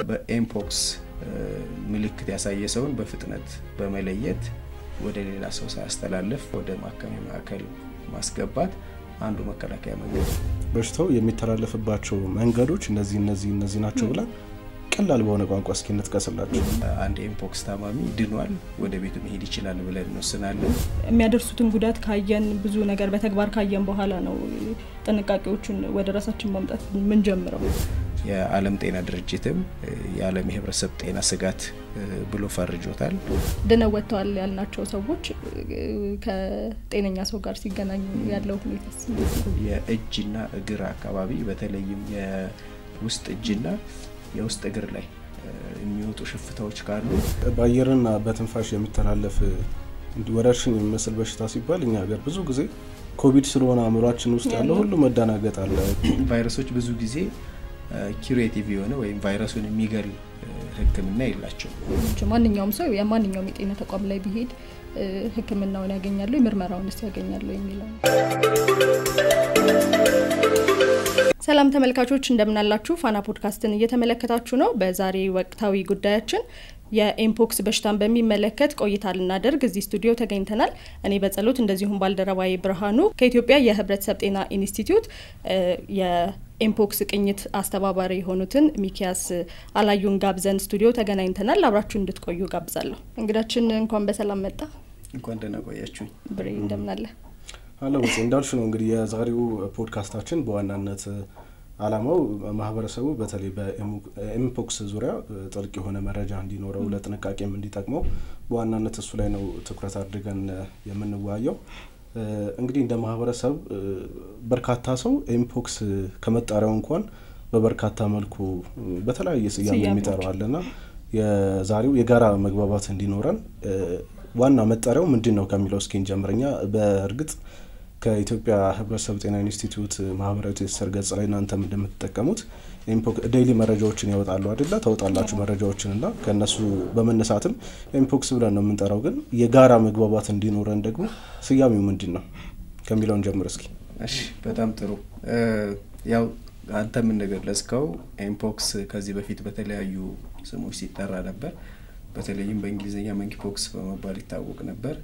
በኤምፖክስ ምልክት ያሳየ ሰውን በፍጥነት በመለየት ወደ ሌላ ሰው ሳያስተላልፍ ወደ ማከሚያ ማዕከል ማስገባት አንዱ መከላከያ መንገድ በሽታው የሚተላለፍባቸው መንገዶች እነዚህ ናቸው ብላ ቀላል በሆነ ቋንቋ እስኪ እንጥቀስላችሁ አንድ ኤምፖክስ ታማሚ ድኗል ወደ ቤቱ መሄድ ይችላል ብለን እንወስናለን የሚያደርሱትን ጉዳት ካየን ብዙ ነገር በተግባር ካየን በኋላ ነው ጥንቃቄዎችን ወደ ራሳችን ማምጣት ምን ጀምረው የዓለም ጤና ድርጅትም የዓለም የህብረተሰብ ጤና ስጋት ብሎ ፈርጆታል ድነው ወጥተዋል ያልናቸው ሰዎች ከጤነኛ ሰው ጋር ሲገናኙ ያለው ሁኔታስ የእጅና እግር አካባቢ በተለይም የውስጥ እጅና የውስጥ እግር ላይ የሚወጡ ሽፍታዎች ካሉ በአየርና በትንፋሽ የሚተላለፍ ወረርሽኝ የሚመስል በሽታ ሲባል እኛ ሀገር ብዙ ጊዜ ኮቪድ ስለሆነ አምሯችን ውስጥ ያለው ሁሉ መዳናገጥ አለ ቫይረሶች ብዙ ጊዜ ኪዩሬቲቭ የሆነ ወይም ቫይረሱን የሚገል ህክምና የላቸው ማንኛውም ሰው የማንኛውም የጤና ተቋም ላይ ቢሄድ ህክምናውን ያገኛሉ ምርመራውንስ ያገኛሉ የሚለው ሰላም ተመልካቾች እንደምን አላችሁ ፋና ፖድካስትን እየተመለከታችሁ ነው በዛሬ ወቅታዊ ጉዳያችን የኤምፖክስ በሽታን በሚመለከት ቆይታ ልናደርግ እዚህ ስቱዲዮ ተገኝተናል እኔ በጸሎት እንደዚሁም ባልደረባዬ ብርሃኑ ከኢትዮጵያ የህብረተሰብ ጤና ኢንስቲትዩት የኤምፖክስ ቅኝት አስተባባሪ የሆኑትን ሚኪያስ አላዩን ጋብዘን ስቱዲዮ ተገናኝተናል አብራችሁ እንድትቆዩ ጋብዛለሁ እንግዳችን እንኳን በሰላም መጣ እንኳን ደህና ቆያችሁ ብሬ እንደምን አለ አለው እንዳልሽ ነው እንግዲህ የዛሬው ፖድካስታችን በዋናነት አላማው ማህበረሰቡ በተለይ በኤምፖክስ ዙሪያ ጥልቅ የሆነ መረጃ እንዲኖረው ለጥንቃቄም እንዲጠቅመው በዋናነት እሱ ላይ ነው ትኩረት አድርገን የምንወያየው እንግዲህ እንደ ማህበረሰብ በርካታ ሰው ኤምፖክስ ከመጣሪያው እንኳን በበርካታ መልኩ በተለያየ ስያሜ የሚጠራዋልና የዛሬው የጋራ መግባባት እንዲኖረን ዋና መጣሪያው ምንድነው ከሚለው እስኪ እንጀምርኛ በእርግጥ ከኢትዮጵያ ህብረተሰብ ጤና ኢንስቲትዩት ማህበራዊ ትስስር ገጽ ላይ እናንተም እንደምትጠቀሙት ኤምፖክስ ዴይሊ መረጃዎችን ያወጣሉ አይደል ታወጣላችሁ መረጃዎችንና ከነሱ በመነሳትም ኤምፖክስ ብለን ነው የምንጠራው ግን የጋራ መግባባት እንዲኖረን ደግሞ ስያሜው ምንድነው ከሚለው እንጀምር እስኪ እሺ በጣም ጥሩ ያው አንተም እንደገለጽከው ኤምፖክስ ከዚህ በፊት በተለያዩ ስሞች ሲጠራ ነበር በተለይም በእንግሊዘኛ መንኪፖክስ በመባል ይታወቅ ነበር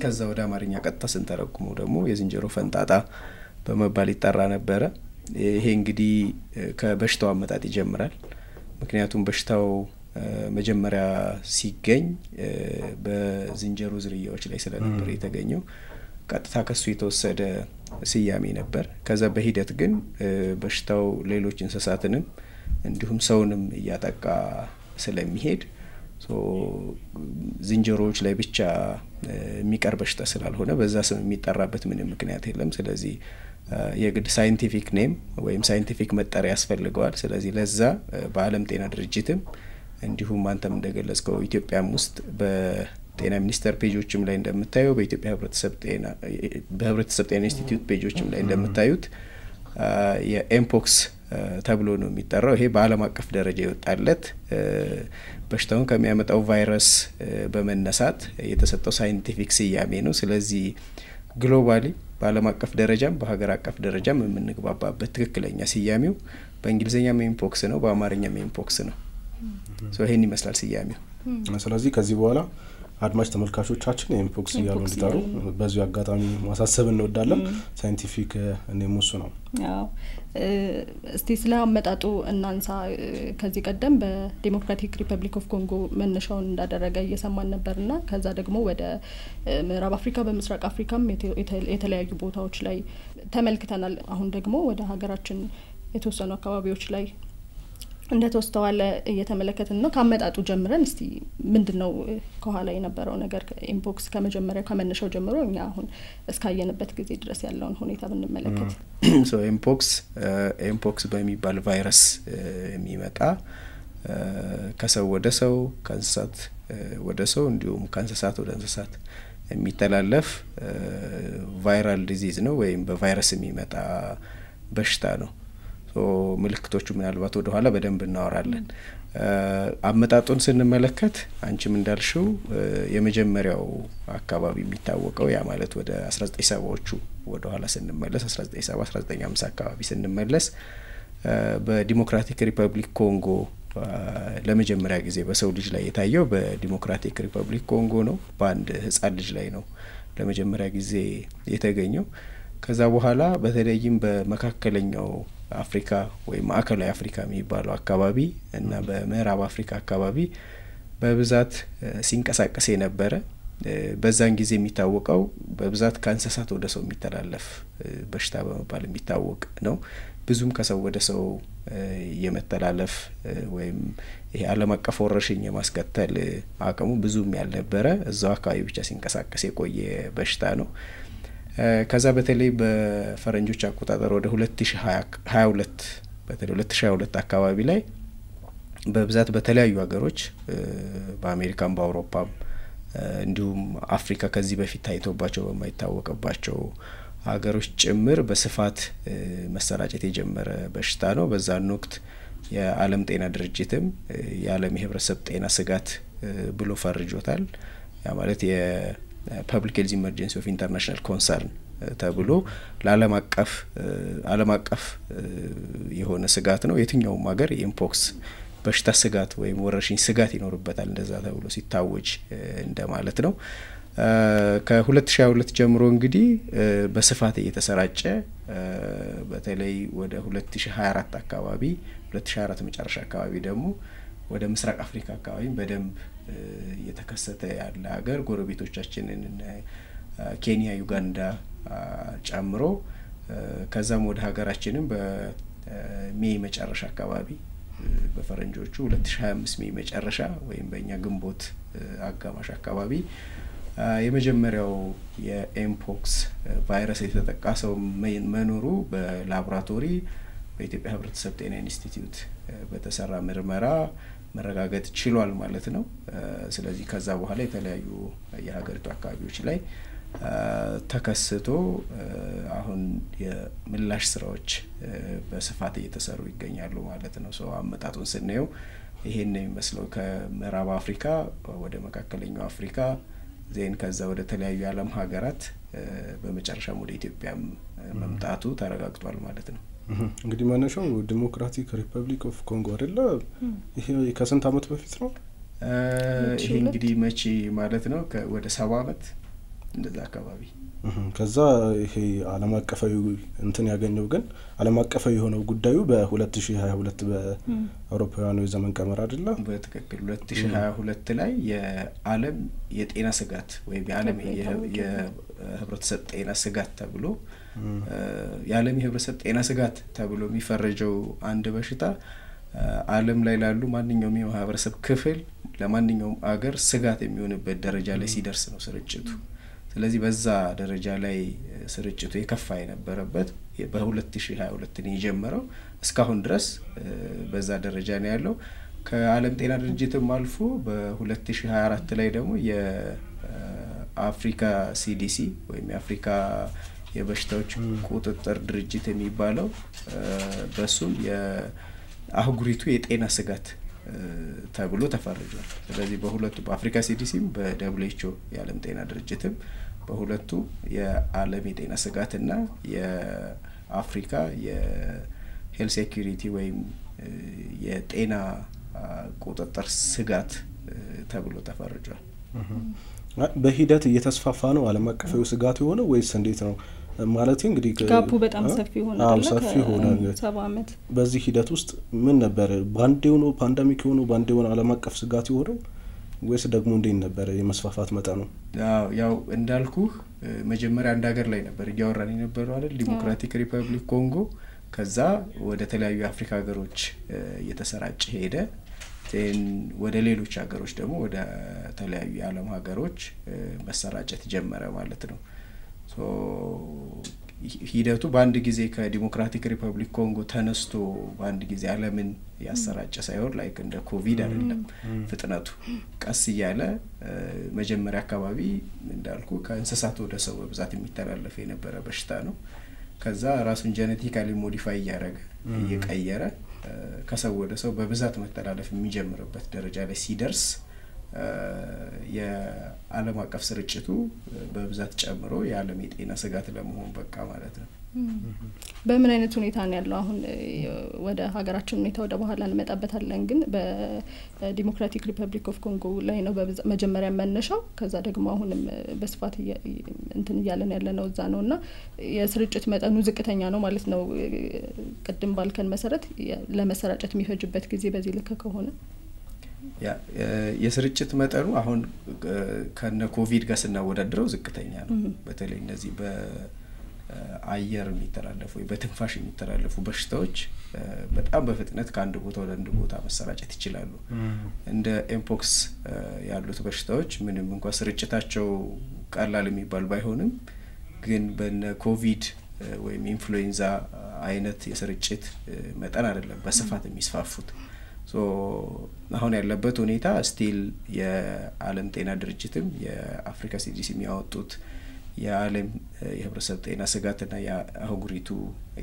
ከዛ ወደ አማርኛ ቀጥታ ስንተረጉመው ደግሞ የዝንጀሮ ፈንጣጣ በመባል ይጠራ ነበር ይሄ እንግዲህ ከበሽታው አመጣጥ ይጀምራል ምክንያቱም በሽታው መጀመሪያ ሲገኝ በዝንጀሮ ዝርያዎች ላይ ስለነበር የተገኘው ቀጥታ ከሱ የተወሰደ ስያሜ ነበር ከዛ በሂደት ግን በሽታው ሌሎች እንስሳትንም እንዲሁም ሰውንም እያጠቃ ስለሚሄድ ዝንጀሮዎች ላይ ብቻ የሚቀርብ በሽታ ስላልሆነ በዛ ስም የሚጠራበት ምንም ምክንያት የለም ስለዚህ የግድ ሳይንቲፊክ ኔም ወይም ሳይንቲፊክ መጠሪያ ያስፈልገዋል ስለዚህ ለዛ በዓለም ጤና ድርጅትም እንዲሁም አንተም እንደገለጽከው ኢትዮጵያም ውስጥ በጤና ሚኒስቴር ፔጆችም ላይ እንደምታዩ በኢትዮጵያ በህብረተሰብ ጤና ኢንስቲትዩት ፔጆችም ላይ እንደምታዩት የኤምፖክስ ተብሎ ነው የሚጠራው ይሄ በዓለም አቀፍ ደረጃ ይወጣለት በሽታውን ከሚያመጣው ቫይረስ በመነሳት የተሰጠው ሳይንቲፊክ ስያሜ ነው ስለዚህ ግሎባሊ በዓለም አቀፍ ደረጃም በሀገር አቀፍ ደረጃም የምንግባባበት ትክክለኛ ስያሜው በእንግሊዘኛ ኤምፖክስ ነው በአማርኛ ኤምፖክስ ነው ይሄን ይመስላል ስያሜው ስለዚህ ከዚህ በኋላ አድማጭ ተመልካቾቻችን ኤምፖክስ ያሉ እንዲጠሩ በዚሁ አጋጣሚ ማሳሰብ እንወዳለን ሳይንቲፊክ ኔሙስ ነው ያው እስቲ ስለ አመጣጡ እናንሳ ከዚህ ቀደም በዲሞክራቲክ ሪፐብሊክ ኦፍ ኮንጎ መነሻውን እንዳደረገ እየሰማን ነበርና ከዛ ደግሞ ወደ ምዕራብ አፍሪካ በምስራቅ አፍሪካም የተለያዩ ቦታዎች ላይ ተመልክተናል አሁን ደግሞ ወደ ሀገራችን የተወሰኑ አካባቢዎች ላይ እንደተወስተዋለ እየተመለከትን ነው ካመጣጡ ጀምረን እስቲ ምንድነው ከኋላ የነበረው ነገር ኤምፖክስ ከመጀመሪያው ከመነሻው ጀምሮ እኛ አሁን እስካየንበት ጊዜ ድረስ ያለውን ሁኔታ ብንመለከት ኤምፖክስ በሚባል ቫይረስ የሚመጣ ከሰው ወደ ሰው ከእንስሳት ወደ ሰው እንዲሁም ከእንስሳት ወደ እንስሳት የሚተላለፍ ቫይራል ዲዚዝ ነው ወይም በቫይረስ የሚመጣ በሽታ ነው ምልክቶቹ ምናልባት ወደ ኋላ በደንብ እናወራለን። አመጣጡን ስንመለከት አንቺም እንዳልሽው የመጀመሪያው አካባቢ የሚታወቀው ያ ማለት ወደ 1970ዎቹ ወደ ኋላ ስንመለስ 1970 1950 አካባቢ ስንመለስ በዲሞክራቲክ ሪፐብሊክ ኮንጎ ለመጀመሪያ ጊዜ በሰው ልጅ ላይ የታየው በዲሞክራቲክ ሪፐብሊክ ኮንጎ ነው። በአንድ ህጻን ልጅ ላይ ነው ለመጀመሪያ ጊዜ የተገኘው። ከዛ በኋላ በተለይም በመካከለኛው አፍሪካ ወይም ማዕከላዊ አፍሪካ የሚባለው አካባቢ እና በምዕራብ አፍሪካ አካባቢ በብዛት ሲንቀሳቀስ የነበረ በዛን ጊዜ የሚታወቀው በብዛት ከእንስሳት ወደ ሰው የሚተላለፍ በሽታ በመባል የሚታወቅ ነው። ብዙም ከሰው ወደ ሰው የመተላለፍ ወይም ይሄ ዓለም አቀፍ ወረርሽኝ የማስከተል አቅሙ ብዙም ያልነበረ እዛው አካባቢ ብቻ ሲንቀሳቀስ የቆየ በሽታ ነው። ከዛ በተለይ በፈረንጆች አቆጣጠር ወደ 2022 በተለይ 2022 አካባቢ ላይ በብዛት በተለያዩ ሀገሮች በአሜሪካም በአውሮፓም እንዲሁም አፍሪካ ከዚህ በፊት ታይቶባቸው በማይታወቅባቸው ሀገሮች ጭምር በስፋት መሰራጨት የጀመረ በሽታ ነው። በዛን ወቅት የዓለም ጤና ድርጅትም የዓለም የህብረተሰብ ጤና ስጋት ብሎ ፈርጆታል። ያ ማለት የፐብሊክ ሄልዝ ኢመርጀንሲ ኦፍ ኢንተርናሽናል ኮንሰርን ተብሎ ለዓለም አቀፍ የሆነ ስጋት ነው። የትኛውም ሀገር የኢምፖክስ በሽታ ስጋት ወይም ወረርሽኝ ስጋት ይኖርበታል እንደዛ ተብሎ ሲታወጅ እንደማለት ነው። ከ2022 ጀምሮ እንግዲህ በስፋት እየተሰራጨ በተለይ ወደ 2024 አካባቢ 2024 መጨረሻ አካባቢ ደግሞ ወደ ምስራቅ አፍሪካ አካባቢ በደንብ እየተከሰተ ያለ ሀገር ጎረቤቶቻችንን ኬንያ፣ ዩጋንዳ ጨምሮ ከዛም ወደ ሀገራችንም በሜይ መጨረሻ አካባቢ በፈረንጆቹ 2025 ሜይ መጨረሻ ወይም በእኛ ግንቦት አጋማሽ አካባቢ የመጀመሪያው የኤምፖክስ ቫይረስ የተጠቃ ሰው መኖሩ በላቦራቶሪ በኢትዮጵያ ህብረተሰብ ጤና ኢንስቲትዩት በተሰራ ምርመራ መረጋገጥ ችሏል ማለት ነው። ስለዚህ ከዛ በኋላ የተለያዩ የሀገሪቱ አካባቢዎች ላይ ተከስቶ አሁን የምላሽ ስራዎች በስፋት እየተሰሩ ይገኛሉ ማለት ነው። ሶ አመጣጡን ስናየው ይሄን ነው የሚመስለው። ከምዕራብ አፍሪካ ወደ መካከለኛው አፍሪካ ዜን ከዛ ወደ ተለያዩ የዓለም ሀገራት በመጨረሻም ወደ ኢትዮጵያም መምጣቱ ተረጋግጧል ማለት ነው። እንግዲህ መነሻው ዲሞክራቲክ ሪፐብሊክ ኦፍ ኮንጎ አይደለ? ይሄ ከስንት አመት በፊት ነው? ይሄ እንግዲህ መቼ ማለት ነው? ወደ 70 አመት እንደዛ አካባቢ። ከዛ ይሄ ዓለም አቀፋዊ እንትን ያገኘው ግን ዓለም አቀፋዊ የሆነው ጉዳዩ በ2022 በአውሮፓውያኑ የዘመን ቀመር አይደለ? በትክክል 2022 ላይ የዓለም የጤና ስጋት ወይም የዓለም የህብረተሰብ ጤና ስጋት ተብሎ የዓለም የህብረተሰብ ጤና ስጋት ተብሎ የሚፈረጀው አንድ በሽታ ዓለም ላይ ላሉ ማንኛውም የማህበረሰብ ክፍል ለማንኛውም አገር ስጋት የሚሆንበት ደረጃ ላይ ሲደርስ ነው ስርጭቱ። ስለዚህ በዛ ደረጃ ላይ ስርጭቱ የከፋ የነበረበት በ2022 ነው የጀመረው። እስካሁን ድረስ በዛ ደረጃ ነው ያለው። ከዓለም ጤና ድርጅትም አልፎ በ2024 ላይ ደግሞ የአፍሪካ ሲዲሲ ወይም የአፍሪካ የበሽታዎች ቁጥጥር ድርጅት የሚባለው በሱም የአህጉሪቱ የጤና ስጋት ተብሎ ተፈርጇል። ስለዚህ በሁለቱ በአፍሪካ ሲዲሲም በደብሊውኤችኦ የዓለም ጤና ድርጅትም በሁለቱ የዓለም የጤና ስጋትና የአፍሪካ የሄልት ሴኩሪቲ ወይም የጤና ቁጥጥር ስጋት ተብሎ ተፈርጇል። በሂደት እየተስፋፋ ነው ዓለም አቀፋዊ ስጋት የሆነ ወይስ እንዴት ነው? ማለት እንግዲህ ጋፑ በጣም ሰፊ ሆነ አይደል? ሰፊ ሆነ። 70 አመት በዚህ ሂደት ውስጥ ምን ነበር? ባንዴው ነው ፓንደሚክ ሆኖ ባንዴው ነው ዓለም አቀፍ ስጋት የሆነው ወይስ ደግሞ እንዴት ነበር የመስፋፋት መጠኑ? ያው እንዳልኩ መጀመሪያ አንድ ሀገር ላይ ነበር እያወራን የነበረው አይደል? ዲሞክራቲክ ሪፐብሊክ ኮንጎ። ከዛ ወደ ተለያዩ አፍሪካ ሀገሮች እየተሰራጨ ሄደ። ወደ ሌሎች ሀገሮች ደግሞ ወደ ተለያዩ የዓለም ሀገሮች መሰራጨት ጀመረ ማለት ነው። ሂደቱ በአንድ ጊዜ ከዲሞክራቲክ ሪፐብሊክ ኮንጎ ተነስቶ በአንድ ጊዜ ዓለምን ያሰራጨ ሳይሆን ላይክ እንደ ኮቪድ አይደለም። ፍጥነቱ ቀስ እያለ መጀመሪያ አካባቢ እንዳልኩ ከእንስሳት ወደ ሰው በብዛት የሚተላለፍ የነበረ በሽታ ነው። ከዛ ራሱን ጄኔቲካሊ ሞዲፋይ እየቀየረ ከሰው ወደ ሰው በብዛት መተላለፍ የሚጀምርበት ደረጃ ላይ ሲደርስ የዓለም አቀፍ ስርጭቱ በብዛት ጨምሮ የዓለም የጤና ስጋት ለመሆን በቃ ማለት ነው። በምን አይነት ሁኔታ ነው ያለው አሁን? ወደ ሀገራችን ሁኔታ ወደ በኋላ እንመጣበታለን፣ ግን በዲሞክራቲክ ሪፐብሊክ ኦፍ ኮንጎ ላይ ነው መጀመሪያ መነሻው። ከዛ ደግሞ አሁንም በስፋት እንትን እያለን ያለነው እዛ ነውና የስርጭት መጠኑ ዝቅተኛ ነው ማለት ነው። ቅድም ባልከን መሰረት ለመሰራጨት የሚፈጅበት ጊዜ በዚህ ልክ ከሆነ የስርጭት መጠኑ አሁን ከነ ኮቪድ ጋር ስናወዳድረው ዝቅተኛ ነው። በተለይ እነዚህ በአየር የሚተላለፉ በትንፋሽ የሚተላለፉ በሽታዎች በጣም በፍጥነት ከአንድ ቦታ ወደ አንድ ቦታ መሰራጨት ይችላሉ። እንደ ኤምፖክስ ያሉት በሽታዎች ምንም እንኳን ስርጭታቸው ቀላል የሚባል ባይሆንም ግን በነ ኮቪድ ወይም ኢንፍሉዌንዛ አይነት የስርጭት መጠን አይደለም በስፋት የሚስፋፉት። አሁን ያለበት ሁኔታ ስቲል የዓለም ጤና ድርጅትም የአፍሪካ ሲዲሲ የሚያወጡት የዓለም የህብረተሰብ ጤና ስጋትና የአህጉሪቱ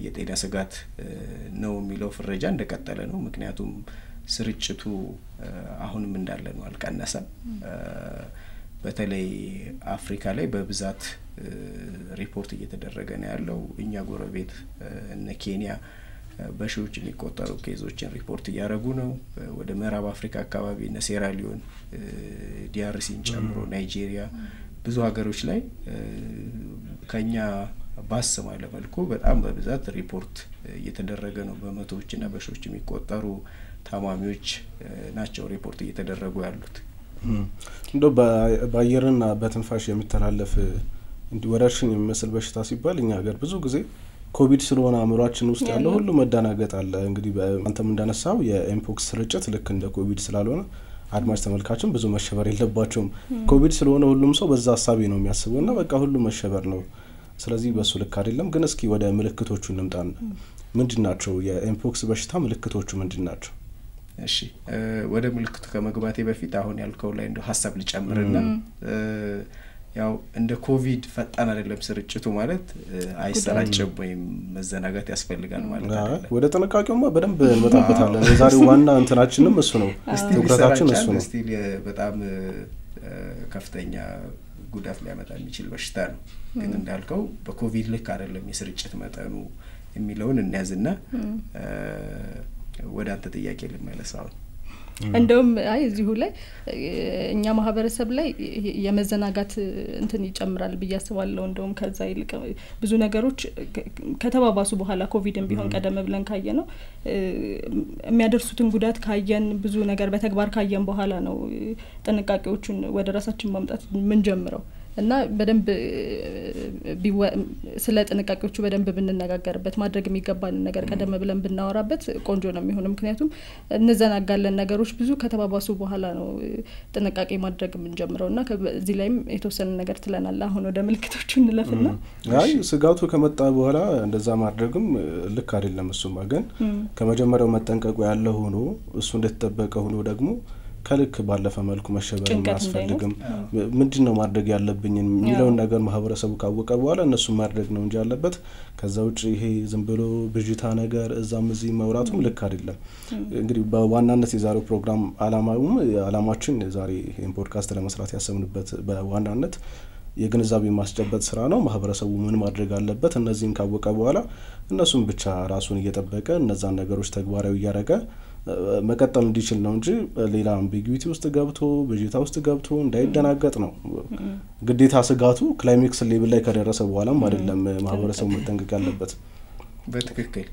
የጤና ስጋት ነው የሚለው ፍረጃ እንደቀጠለ ነው። ምክንያቱም ስርጭቱ አሁንም እንዳለ ነው፣ አልቀነሰም። በተለይ አፍሪካ ላይ በብዛት ሪፖርት እየተደረገ ነው ያለው። እኛ ጎረቤት እነ ኬንያ በሺዎች የሚቆጠሩ ኬዞችን ሪፖርት እያደረጉ ነው። ወደ ምዕራብ አፍሪካ አካባቢ እነ ሴራሊዮን፣ ዲአርሲን ጨምሮ ናይጄሪያ ብዙ ሀገሮች ላይ ከኛ ባስ ባለ መልኩ በጣም በብዛት ሪፖርት እየተደረገ ነው። በመቶዎችና በሺዎች የሚቆጠሩ ታማሚዎች ናቸው ሪፖርት እየተደረጉ ያሉት። እንደው በአየርና በትንፋሽ የሚተላለፍ ወረርሽኝ የሚመስል በሽታ ሲባል እኛ ሀገር ብዙ ጊዜ ኮቪድ ስለሆነ አእምሯችን ውስጥ ያለው ሁሉ መዳናገጥ አለ። እንግዲህ አንተም እንዳነሳው የኤምፖክስ ስርጭት ልክ እንደ ኮቪድ ስላልሆነ አድማጭ ተመልካችን ብዙ መሸበር የለባቸውም። ኮቪድ ስለሆነ ሁሉም ሰው በዛ ሀሳቢ ነው የሚያስበውና በቃ ሁሉ መሸበር ነው። ስለዚህ በሱ ልክ አይደለም። ግን እስኪ ወደ ምልክቶቹ እንምጣና ምንድናቸው የኤምፖክስ በሽታ ምልክቶቹ ምንድናቸው? እሺ ወደ ምልክቱ ከመግባቴ በፊት አሁን ያልከው ላይ እንደው ሐሳብ ልጨምርና ያው እንደ ኮቪድ ፈጣን አይደለም ስርጭቱ ማለት አይሰራጭም ወይም መዘናጋት ያስፈልጋል ማለት አይደለም። ወደ ጥንቃቄውማ በደንብ እንመጣበታለን። የዛሬው ዋና እንትናችንም እሱ ነው፣ ትኩረታችን እሱ ነው። ስቲል በጣም ከፍተኛ ጉዳት ሊያመጣ የሚችል በሽታ ነው። ግን እንዳልከው በኮቪድ ልክ አይደለም የስርጭት መጠኑ የሚለውን እንያዝና ወደ አንተ ጥያቄ ልመለሳው። እንደውም እዚሁ ላይ እኛ ማህበረሰብ ላይ የመዘናጋት እንትን ይጨምራል ብዬ አስባለሁ። እንደውም ከዛ ይልቅ ብዙ ነገሮች ከተባባሱ በኋላ ኮቪድም ቢሆን ቀደም ብለን ካየ ነው የሚያደርሱትን ጉዳት ካየን ብዙ ነገር በተግባር ካየን በኋላ ነው ጥንቃቄዎቹን ወደ ራሳችን ማምጣት ምን ጀምረው እና በደንብ ስለ ጥንቃቄዎቹ በደንብ ብንነጋገርበት ማድረግ የሚገባን ነገር ቀደም ብለን ብናወራበት ቆንጆ ነው የሚሆነው። ምክንያቱም እንዘናጋለን ነገሮች ብዙ ከተባባሱ በኋላ ነው ጥንቃቄ ማድረግ የምንጀምረውና እዚህ ላይም የተወሰነ ነገር ትለናል። አሁን ወደ ምልክቶቹ እንለፍና ስጋቱ ከመጣ በኋላ እንደዛ ማድረግም ልክ አይደለም። እሱማ ግን ከመጀመሪያው መጠንቀቁ ያለ ሆኖ እሱ እንደተጠበቀ ሆኖ ደግሞ ከልክ ባለፈ መልኩ መሸበር ማስፈልግም ምንድነው ማድረግ ያለብኝ የሚለውን ነገር ማህበረሰቡ ካወቀ በኋላ እነሱ ማድረግ ነው እንጂ ያለበት ከዛ ውጪ ይሄ ዝም ብሎ ብጅታ ነገር እዛም እዚህ መውራቱም ልክ አይደለም። እንግዲህ በዋናነት የዛሬው ፕሮግራም አላማችን ዛሬ ይሄን ፖድካስት ለመስራት ያሰብንበት በዋናነት የግንዛቤ ማስጨበጥ ስራ ነው። ማህበረሰቡ ምን ማድረግ አለበት እነዚህን ካወቀ በኋላ እነሱም ብቻ ራሱን እየጠበቀ እነዛን ነገሮች ተግባራዊ ያደረገ መቀጠል እንዲችል ነው እንጂ ሌላ አምቢጊዩቲ ውስጥ ገብቶ በጂታ ውስጥ ገብቶ እንዳይደናገጥ ነው። ግዴታ ስጋቱ ክላይሜክስ ሌቭል ላይ ከደረሰ በኋላም አይደለም ማህበረሰቡ መጠንቀቅ ያለበት። በትክክል